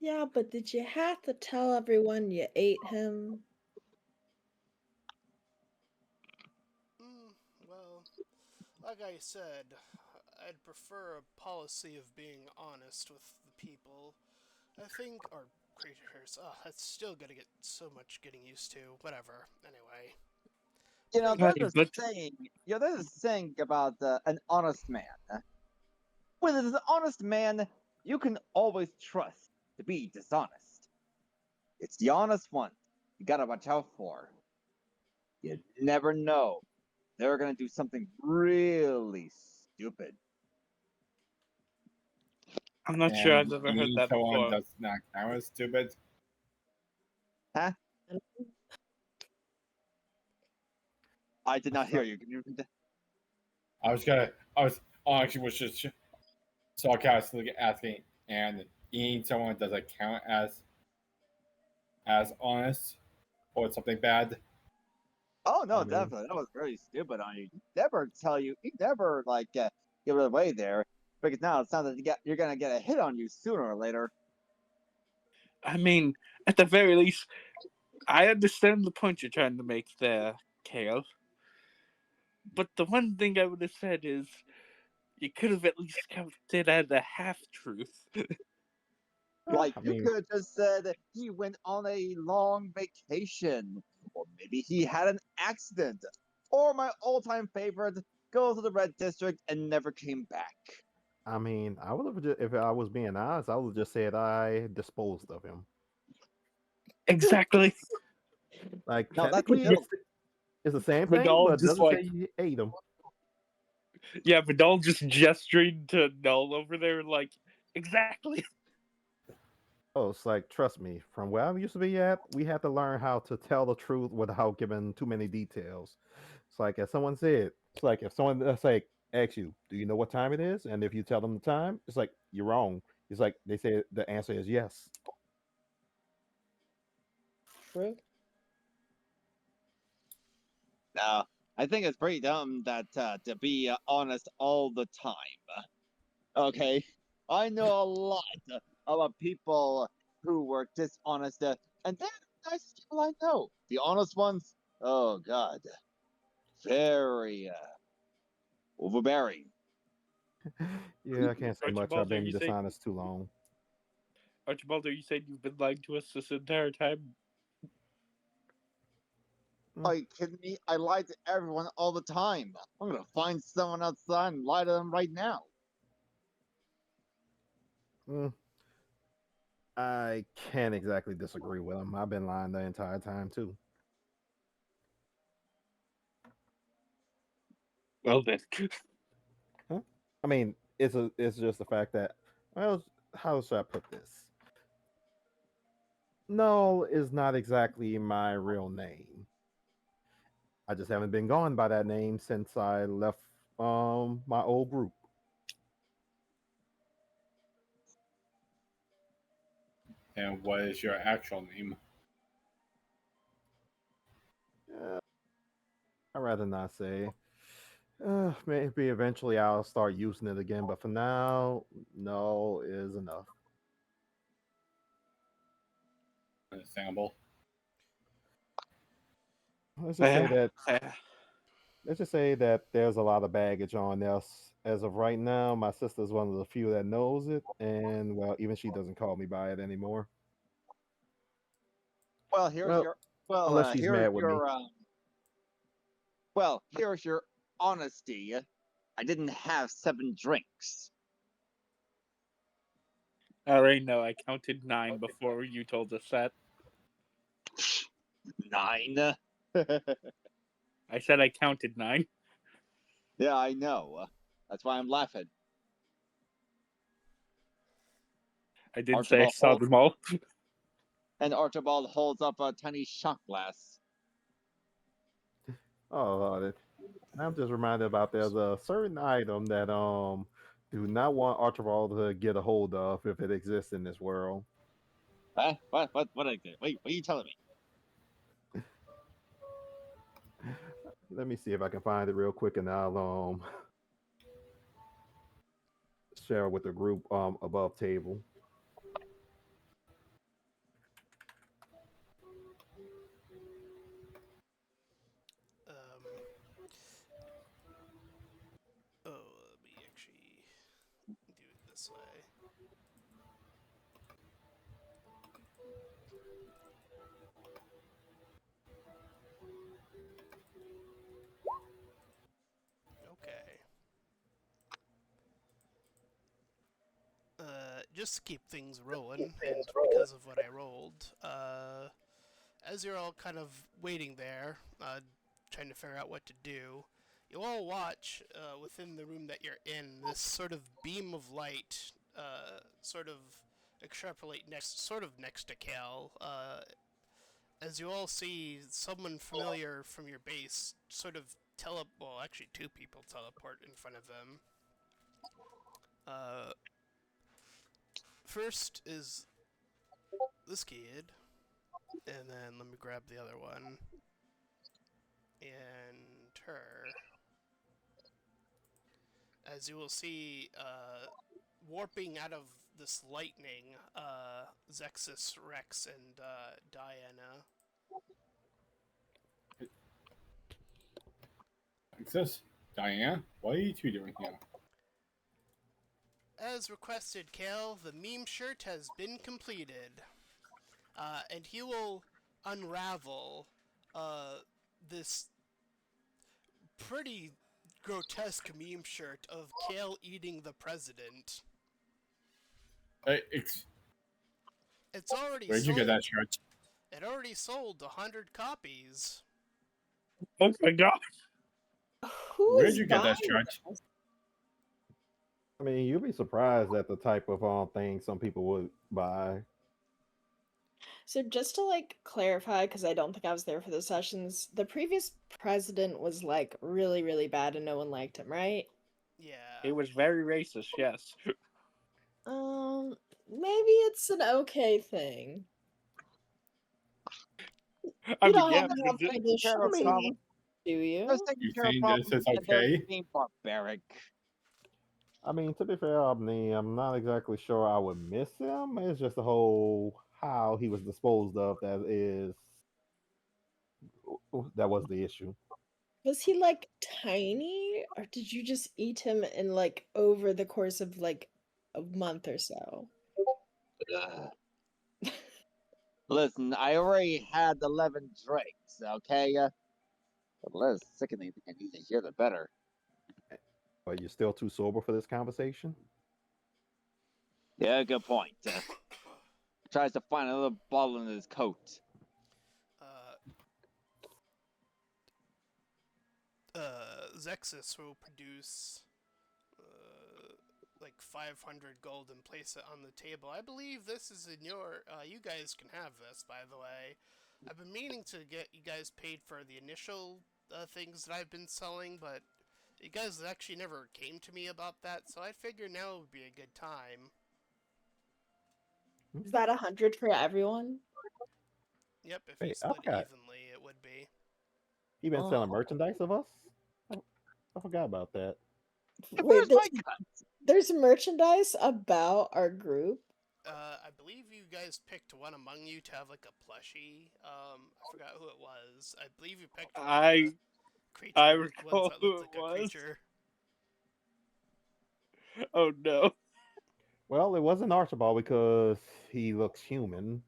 Yeah, but did you have to tell everyone you ate him? Well, like I said, I'd prefer a policy of being honest with the people. I think, or creatures. Oh, that's still gonna get so much getting used to. Whatever. Anyway. There's a But saying. There's a saying about an honest man. When it is an honest man, you can always trust to be dishonest. It's the honest one you gotta watch out for. You never know. They're gonna do something really stupid. I'm not sure I've And ever heard being that someone before. does not count as stupid. I did not hear you. Can you repeat that? Onyx was just sarcastically asking, and being someone does it count as honest or something bad? Oh no, I mean, definitely. That was very stupid on you. He never give it away there. Because now it sounds like you're gonna get a hit on you sooner or later. I mean, at the very least, I understand the point you're trying to make there, Kale. But the one thing I would have said is you could have at least kept it at a half truth. Like I you mean, could have just said he went on a long vacation, or maybe he had an accident, or my all-time favorite, goes to the Red District and never came back. I mean, I would have just, if I was being honest, I would have just said I disposed of him. Exactly. Like No, that's technically, still it's the same thing, Mhe'dhal but it just doesn't like, say you ate him. yeah, Mhe'dhal just gesturing to Null over there, like, exactly. Oh, it's like, trust me, from where I used to be at, we had to learn how to tell the truth without giving too many details. It's like, as someone said, it's like if someone that's like asks you, "Do you know what time it is?" and if you tell them the time, it's like you're wrong. It's like they say the answer is yes. True. now. I think it's pretty dumb that to be honest all the time. Okay, I know a lot about people who were dishonest, and they're the nicest people I know. The honest ones, oh god, very overbearing. Yeah, I can't say much. I've Archibald, are been you saying dishonest too long. Archibald, are you saying you've been lying to us this entire time? Are you kidding me? I lie to everyone all the time. I'm gonna find someone outside and lie to them right now. Mm, I can't exactly disagree with him. I've been lying the entire time too. Well then. Huh? I mean, it's just the fact that, well, how should I put this? Null is not exactly my real name. I just haven't been going by that name since I left my old group. And what is your actual name? I'd rather not say. Maybe eventually I'll start using it again, but for now, no is enough. Understandable. Let's just say that Yeah. let's just say that there's a lot of baggage on this. As of right now, my sister's one of the few that knows it, and well, even she doesn't call me by it anymore. Well, here's Well, your unless she's mad with me. here's your honesty. I didn't have 7 drinks. I already know. I counted 9 before you told us that. 9. I said I counted 9. Yeah, I know. That's why I'm laughing. I didn't say I saw them all. And Archibald holds up a tiny shot glass. Oh, Lord. I'm just reminded about there's a certain item that do not want Archibald to get a hold of if it exists in this world. Huh? What? Wait, what are you telling me? Let me see if I can find it real quick, and I'll share with the group above table. Let me actually do it this way. Okay. Just to keep things rolling, and because of what I rolled, as you're all kind of waiting there, trying to figure out what to do, you all watch within the room that you're in this sort of beam of light, sort of extrapolate next to Cal, as you all see someone familiar from your base sort of actually 2 people teleport in front of them. First is this kid, and then let me grab the other one, and her. As you will see, warping out of this lightning, Zexus, Rex, and Diana. Alexis, Diane, what are you 2 doing here? As requested, Kale, the meme shirt has been completed. And he will unravel this pretty grotesque meme shirt of Kale eating the president. It's already Where'd sold. you get that shirt? It already sold 100 copies. Oh my god. Where'd you get that shirt? I mean, you'd be surprised at the type of thing some people would buy. So just to like clarify, because I don't think I was there for the sessions, the previous president was like really, really bad and no one liked him, right? Yeah. It was very racist, yes. Maybe it's an okay thing. I You mean, don't yeah, have to have but financial problems, do you? Just taking You care of think problems this is and they're okay? being barbaric. I mean, to be fair, I'm not exactly sure I would miss him. It's just the whole how he was disposed of that was the issue. Was he like tiny, or did you just eat him in like over the course of like a month or so? Listen, I already had 11 drinks, okay? The less sickening I need to hear, the better. But you're still too sober for this conversation? Yeah, good point. Tries to find another bottle in his coat. Zexus will produce like 500 gold and place it on the table. I believe this is in your. You guys can have this, by the way. I've been meaning to get you guys paid for the initial things that I've been selling, but you guys actually never came to me about that, so I figure now would be a good time. Is that 100 for everyone? Yep, if you Wait, I split it forgot. evenly, it would be. He been selling Oh. merchandise of us. I forgot about that. Wait, Where's my cut? there's merchandise about our group. I believe you guys picked one among you to have like a plushie. I forgot who it was. I believe you picked one of the creature I ones recall that who looked it like a was. creature. Oh no. Well, it wasn't Archibald because he looks human.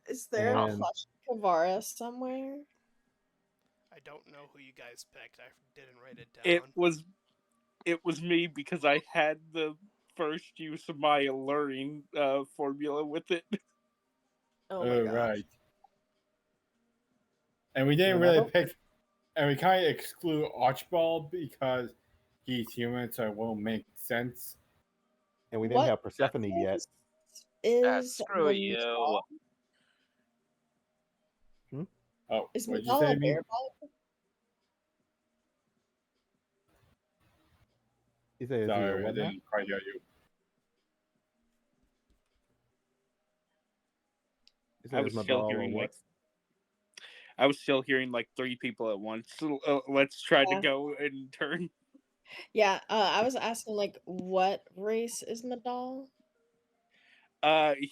Is there a And plush Qivara somewhere? I don't know who you guys picked. I didn't write it It down. was me because I had the first use of my alluring formula with it. Oh my gosh. Right. And we didn't and I really hope, pick, and we kind of exclude Archibald because he's human, so it won't make sense. and we didn't What have Persephone yet. is Screw you. Mhe'dhal? Oh, Is what did you Mhe'dhal say a to me? bear bug? He said, "Is he a Sorry, I what now?" didn't quite hear you. He I said, "Is was still Mhe'dhal a hearing what?" like 3 people at once. So, let's try to Yeah. go in turn. Yeah, I was asking like what race is Mhe'dhal?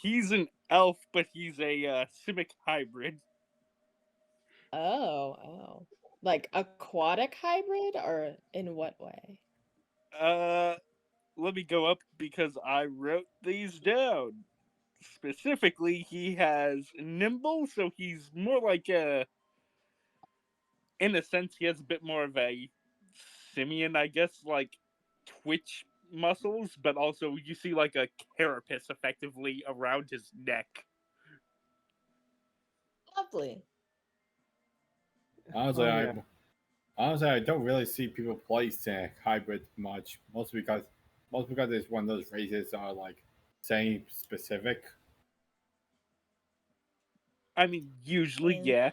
He's an elf, but he's a simic hybrid. Oh. Like aquatic hybrid or in what way? Let me go up because I wrote these down. Specifically, he has nimble, so he's more like in a sense, he has a bit more of a simian, I guess, like twitch muscles, but also you see like a carapace effectively around his neck. Lovely. Honestly, Oh yeah. I don't really see people play Sonic Hybrid much. Most because it's one of those races that are like saying specific. I mean, usually, Mm. yeah.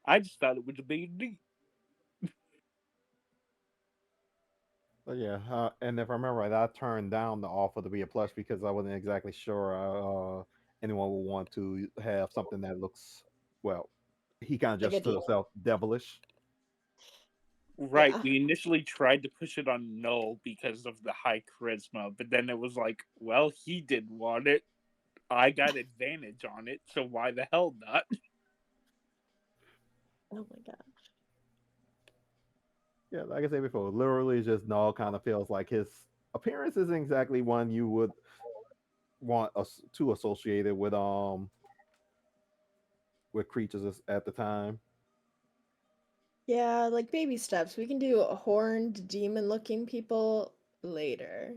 I just thought it would be neat. But yeah, and if I remember right, I turned down the offer to be a plush because I wasn't exactly sure anyone would want to have something that looks well. He kind of Like a just to demon. himself devilish. Right, Yeah. we initially tried to push it on Null because of the high charisma, but then it was like, well, he didn't want it. I got advantage on it, so why the hell not? Oh my god. Yeah, like I said before, literally just Null kind of feels like his appearance isn't exactly one you would want us to associate it with creatures at the time. Yeah, like baby steps. We can do horned demon-looking people later.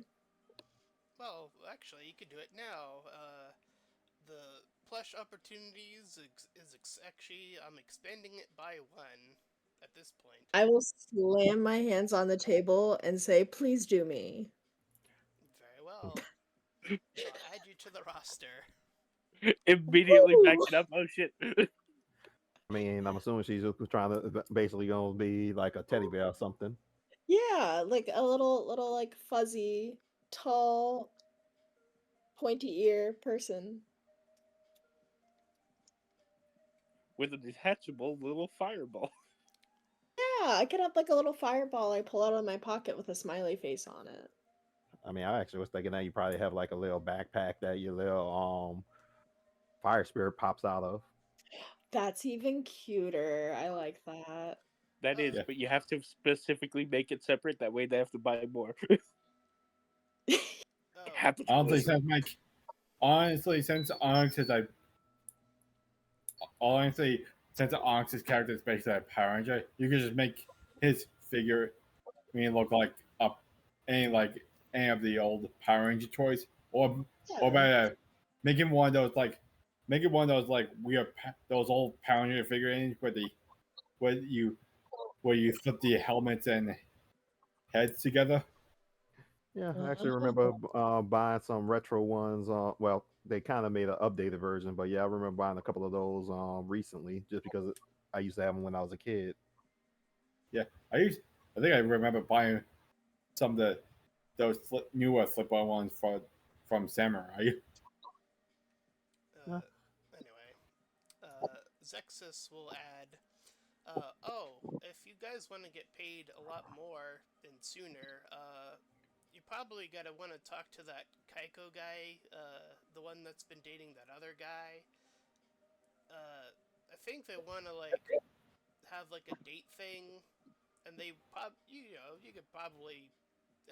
Well, actually, you could do it now. The plush opportunities actually, I'm expanding it by one at this point. I will slam my hands on the table and say, "Please do me." Very well. I'll add you to the roster. Immediately back Woo! it up. Oh shit. I mean, I'm assuming she's just trying to basically gonna be like a teddy bear or something. Yeah, like a little like fuzzy, tall, pointy ear person. With a detachable little fireball. Yeah, I could have like a little fireball I pull out of my pocket with a smiley face on it. I mean, I actually was thinking that you probably have like a little backpack that your little fire spirit pops out of. That's even cuter. I like that. That is, Yeah. but you have to specifically make it separate. That way they have to buy more. It Oh, happens. Honestly, also, since Onyx's character is basically a Power Ranger, you can just make his figure, look like any of the old Power Ranger toys, or Yeah. better, make him one of those like weird those old Power Ranger figurines where you where you flip the helmets and heads together. Yeah, I actually remember buying some retro ones. Well, they kind of made an updated version, but yeah, I remember buying a couple of those recently, just because I used to have them when I was a kid. Yeah, I think I remember buying some of those newer flip ones for from samurai. Anyway, Zexus will add. If you guys want to get paid a lot more and sooner, you probably gotta want to talk to that Kaiko guy, the one that's been dating that other guy. I think they want to like have like a date thing, and you could probably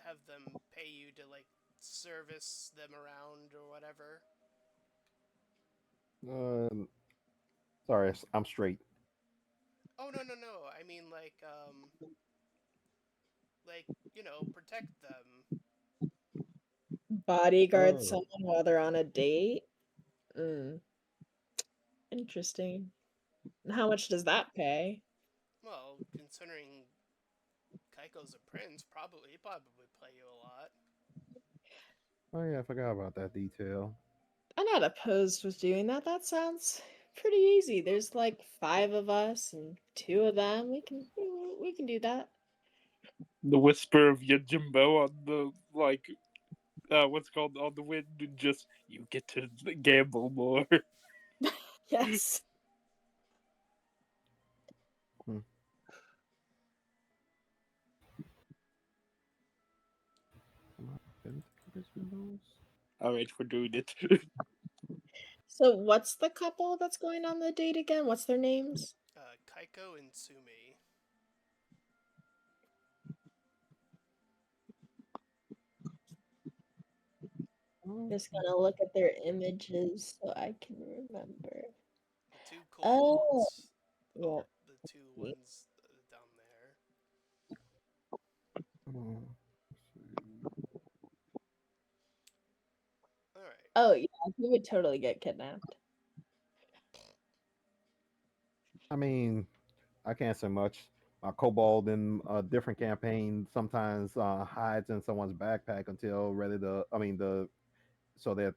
have them pay you to like service them around or whatever. Sorry, I'm straight. Oh no! I mean like protect them. Bodyguard Oh, someone while they're on a date? Mm, interesting. How much does that pay? Well, considering Kaiko's a prince, he probably play you a lot. oh yeah, I forgot about that detail. I'm not opposed with doing that. That sounds pretty easy. There's like 5 of us and 2 of them. We can do that. The whisper of Yojimbo on the what's it called on the wind, and just you get to gamble more. Yes. All right, we're doing it. So what's the couple that's going on the date again? What's their names? Kaiko and Sumi. Just gonna look at their images so I can remember. The two cool Oh, ones. yeah. The two ones down there. Alright. Oh yeah, he would totally get kidnapped. I mean, I can't say much. Kobold in a different campaign sometimes hides in someone's backpack until ready to. I mean, so that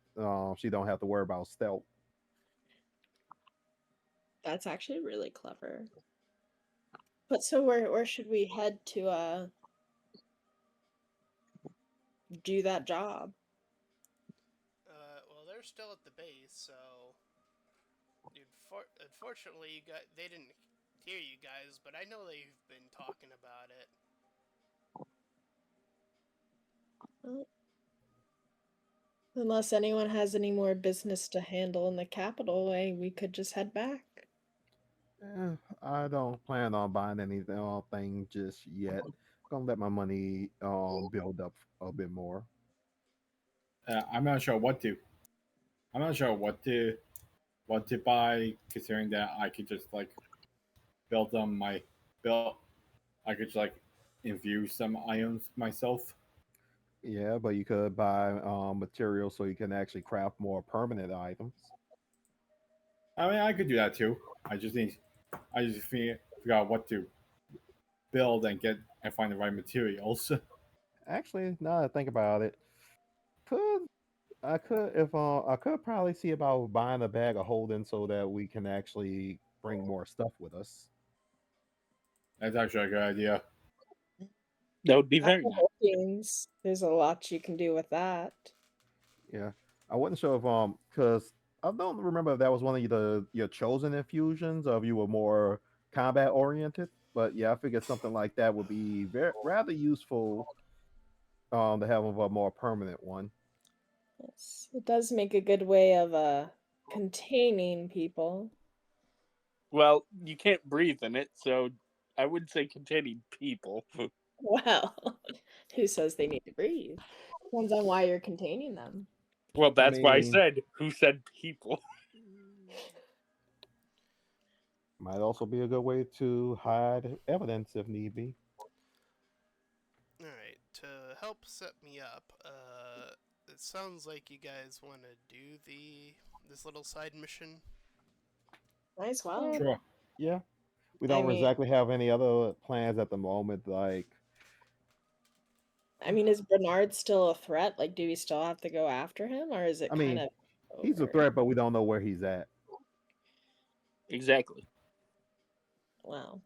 she don't have to worry about stealth. That's actually really clever. But so where should we head to do that job? Well, they're still at the base, so unfortunately, they didn't hear you guys, but I know they've been talking about it. Well, unless anyone has any more business to handle in the capital, we could just head back. I don't plan on buying anything just yet. Gonna let my money build up a bit more. I'm not sure what to. I'm not sure what to buy, considering that I could just like build them my build. I could just like infuse some items myself. Yeah, but you could buy materials so you can actually craft more permanent items. I mean, I could do that too. I just figure out what to build and get and find the right materials. Actually, now that I think about it, could I could probably see about buying a bag of holding so that we can actually bring more stuff with us. That's actually a good idea. That would be very Apple nice. Holdings, there's a lot you can do with that. Yeah, I wasn't sure if because I don't remember if that was one of your chosen infusions or if you were more combat oriented. But yeah, I figured something like that would be rather useful to have a more permanent one. Yes, it does make a good way of containing people. Well, you can't breathe in it, so I wouldn't say containing people. Well, who says they need to breathe? Depends on why you're containing them. Well, that's why I mean, said who said people. Might also be a good way to hide evidence if need be. Alright, to help set me up, it sounds like you guys want to do this little side mission. Nice, well. Sure. Yeah, we I don't mean, exactly have any other plans at the moment. is Bernard still a threat? Like, do we still have to go after him, or is it I kind mean, of he's a over? threat, but we don't know where he's at. Exactly. Well,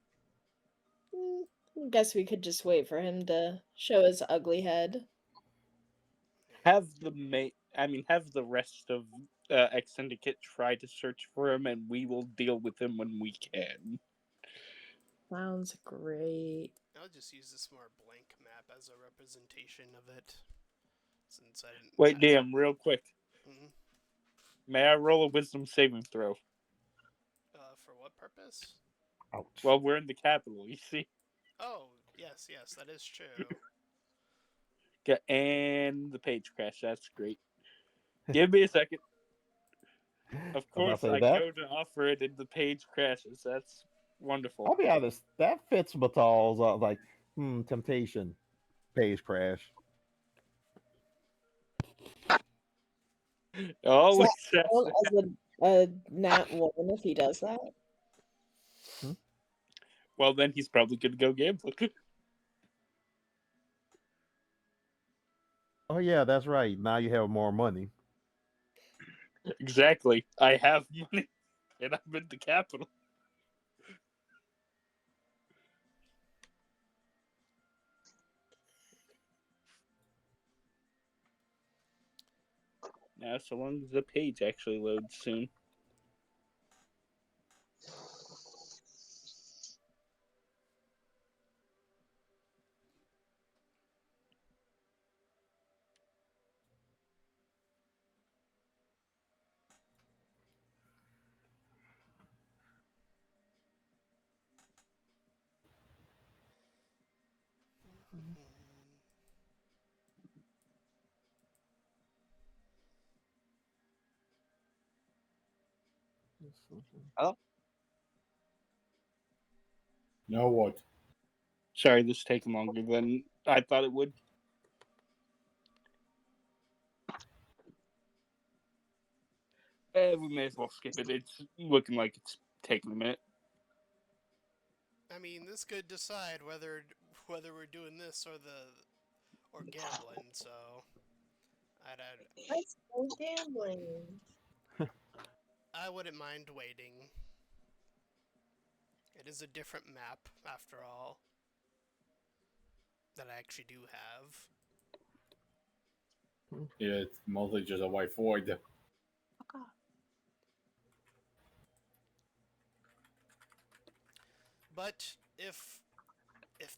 I guess we could just wait for him to show his ugly head. Have have the rest of X Syndicate try to search for him, and we will deal with him when we can. Sounds great. I'll just use this more blank map as a representation of it, since I didn't. Wait, damn, real quick. Mhm. May I roll a wisdom saving throw? For what purpose? Ouch. Well, we're in the capital, you see. Oh, yes, that is true. And the page crash. That's great. Give me a second. Of course, I go to offer it, and the page crashes. That's wonderful. I'll be honest, that fits Mhe'dhal's like, temptation, page crash. Always Is that as a nat 1 if he does that? Well, then he's probably going to go gambling. Oh yeah, that's right. Now you have more money. Exactly. I have money, and I'm in the capital. Now, so long as the page actually loads soon. Hello? No what? Sorry, this is taking longer than I thought it would. We may as well skip it. It's looking like it's taking a minute. I mean, this could decide whether we're doing this or gambling. So, Let's go gambling. I wouldn't mind waiting. It is a different map, after all, that I actually do have. Yeah, it's mostly just a white void. But if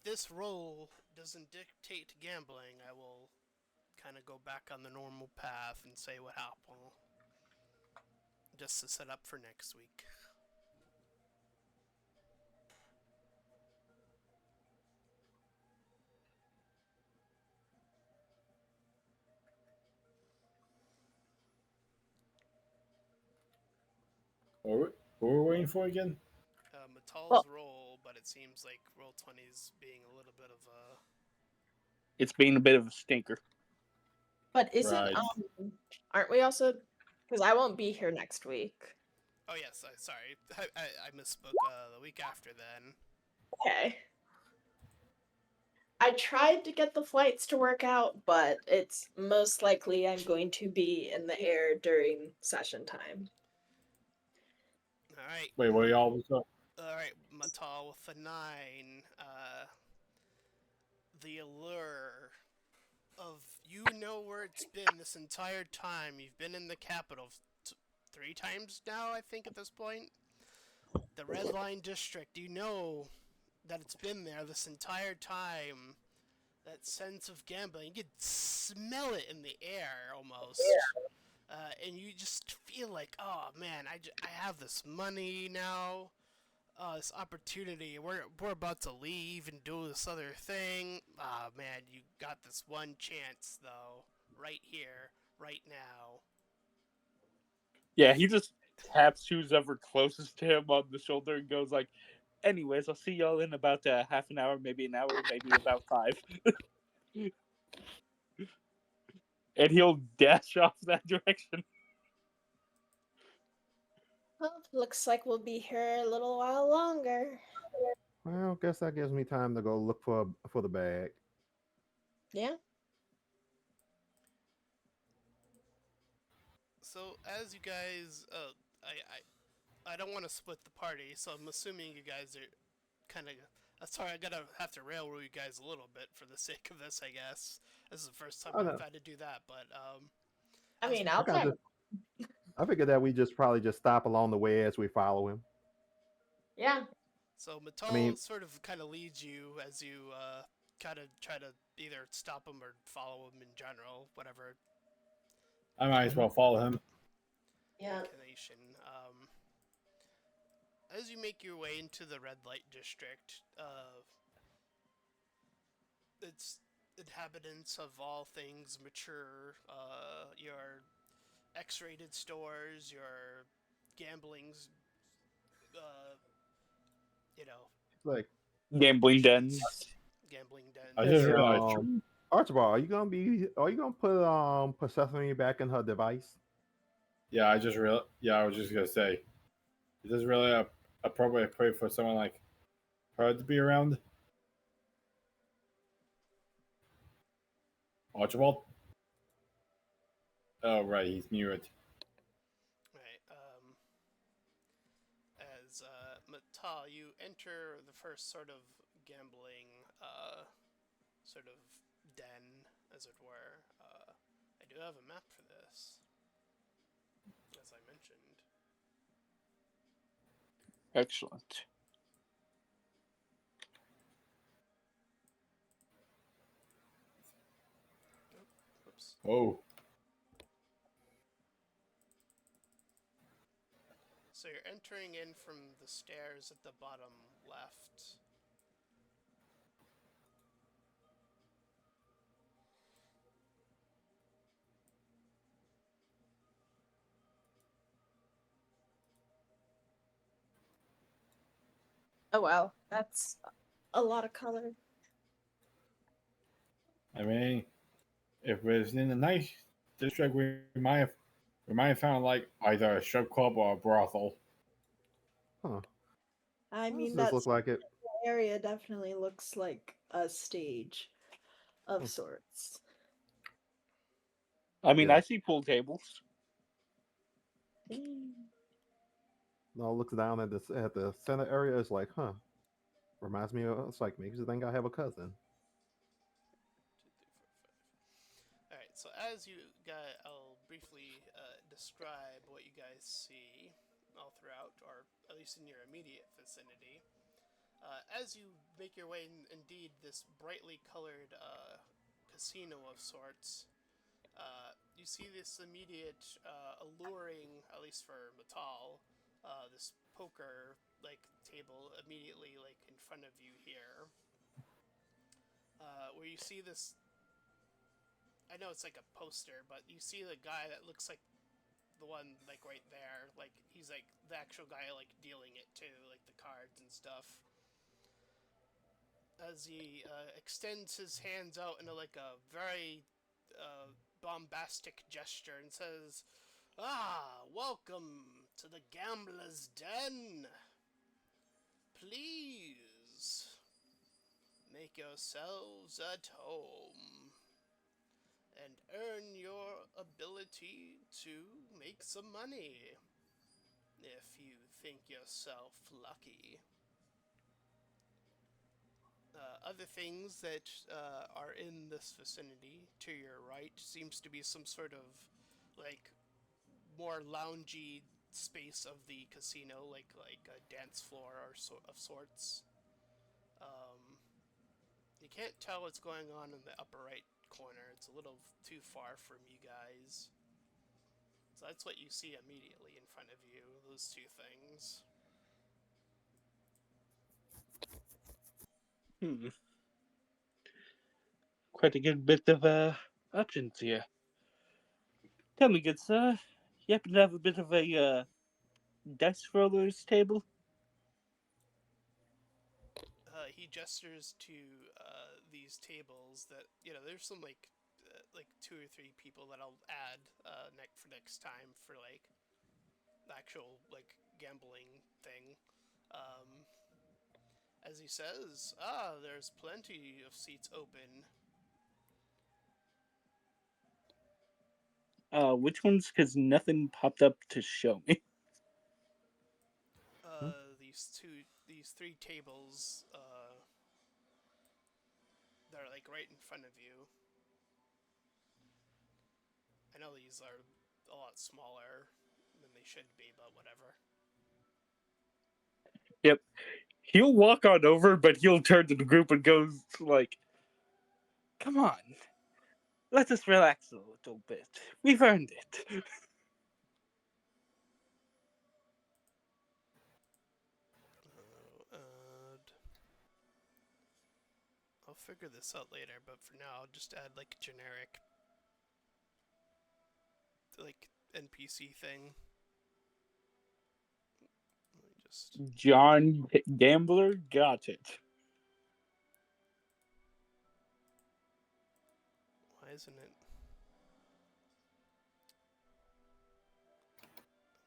this role doesn't dictate gambling, I will kind of go back on the normal path and say what happened, just to set up for next week. Who are we waiting for again? Mhe'dhal's roll, but it seems like roll 20 is being a little bit of a... It's being a bit of a stinker. But isn't Right. aren't we also? Because I won't be here next week. Oh yes, sorry, I misspoke. The week after then. Okay. I tried to get the flights to work out, but it's most likely I'm going to be in the air during session time. All right. Wait, what are y'all? All right, Mhe'dhal with a 9. The allure of you know where it's been this entire time. You've been in the capital 3 times now, I think, at this point. The Red Line District, you know that it's been there this entire time. That sense of gambling, you can smell it in the air almost. And you just feel like, oh man, I have this money now. This opportunity. We're about to leave and do this other thing. Ah, man, you got this one chance though, right here, right now. Yeah, he just taps who's ever closest to him on the shoulder and goes like, anyways, I'll see y'all in about half an hour, maybe an hour, maybe about 5. And he'll dash off that direction. Well, looks like we'll be here a little while longer. Well, guess that gives me time to go look for the bag. Yeah. So as you guys, I don't want to split the party, so I'm assuming you guys are kind of. Sorry, I have to railroad you guys a little bit for the sake of this, I guess. This is the first time I've had to do that, but I mean, I I'll kind tag. of I figured that we just probably just stop along the way as we follow him. Yeah. So I Mhe'dhal mean, sort of kind of leads you as you kind of try to either stop him or follow him in general, whatever I might as well follow him. Yeah. inclination. As you make your way into the red light district, its inhabitants of all things mature, your X-rated stores, your gamblings, uh, you know, like, Gambling dens. gambling I dens. just hey, realized. Archibald, are you gonna put Sesame back in her device? Yeah, I was just gonna say, is this really a appropriate place for someone like her to be around? Archibald? Oh right, he's muted. Right. As Mhe'dhal, you enter the first sort of gambling, sort of den, as it were. I do have a map for this, as I mentioned. Excellent. Oh, whoops. Oh, So you're entering in from the stairs at the bottom left. Oh wow, that's a lot of color. I mean, if it was in a nice district, we might have found like either a strip club or a brothel. Huh? I Why mean, does this that look like it? area definitely looks like a stage of sorts. I mean, Yeah. I see pool tables. No, looks down at the center area. It's like, huh? Reminds me of. It's like makes you think I have a cousin. 2, 3, 4, 5. All right. So as you guys, I'll briefly describe what you guys see all throughout, or at least in your immediate vicinity. As you make your way, indeed, this brightly colored casino of sorts, you see this immediate alluring, at least for Mhe'dhal, this poker like table immediately like in front of you here, where you see this. I know it's like a poster, but you see the guy that looks like the one like right there, like he's like the actual guy like dealing it too, like the cards and stuff. As he extends his hands out in like a very bombastic gesture and says, "Ah, welcome to the gambler's den. Please make yourselves at home and earn your ability to make some money if you think yourself lucky." Other things that are in this vicinity to your right seems to be some sort of like more loungy space of the casino, like a dance floor or of sorts. You can't tell what's going on in the upper right corner. It's a little too far from you guys. So that's what you see immediately in front of you, those two things. Quite a good bit of options here. Tell me, good sir, you happen to have a bit of a dice rollers table? He gestures to these tables that, there's some like 2 or 3 people that I'll add for next time for like the actual like gambling thing. Um, as he says, there's plenty of seats open. Which ones? Because nothing popped up to show me. These 3 tables that are like right in front of you. I know alleys are a lot smaller than they should be, but whatever. Yep. He'll walk on over, but he'll turn to the group and goes like, "Come on, let us relax a little bit. We've earned it." I'll figure this out later, but for now, I'll just add like a generic like NPC thing. Let me just. John Gambler got it. Why isn't it?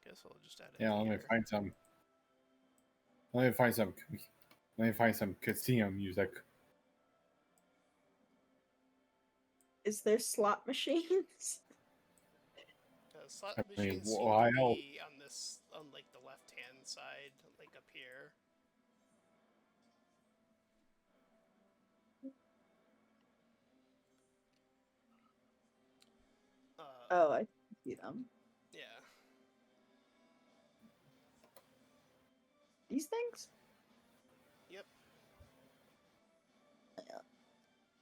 I guess I'll just add it. Yeah, let me find some. Let me find some. Let me find some casino music. Is there slot machines? Slot I mean, machines seem why to else? be on this, on like the left-hand side, like up here. Oh, I see them. Yeah. These things? Yep.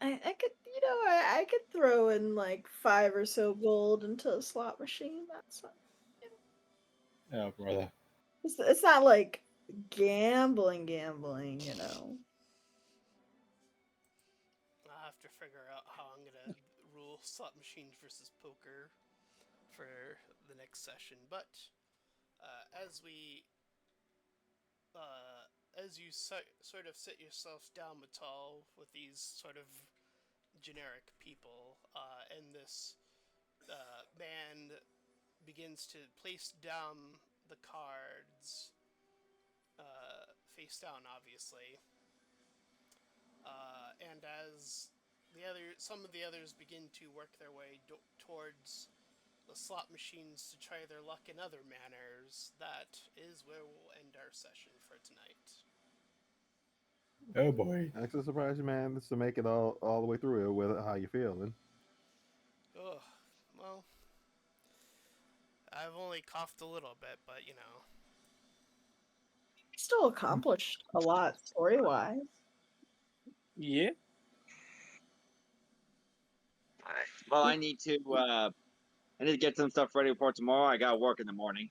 I could, I could throw in like 5 or so gold into a slot machine. That's not, Oh, brother. it's not like gambling, I'll have to figure out how I'm gonna rule slot machines versus poker for the next session. But as we, as you sort of sit yourself down, Mhe'dhal, with these sort of generic people, and this man begins to place down the cards, face down, obviously. And as some of the others begin to work their way towards the slot machines to try their luck in other manners, that is where we'll end our session for tonight. Oh boy. Actually, surprise you, man. This to make it all the way through it with how you feeling. Ugh, well, I've only coughed a little bit, but you know. still accomplished a lot story-wise. Yeah. Well, I need to get some stuff ready for tomorrow. I got work in the morning.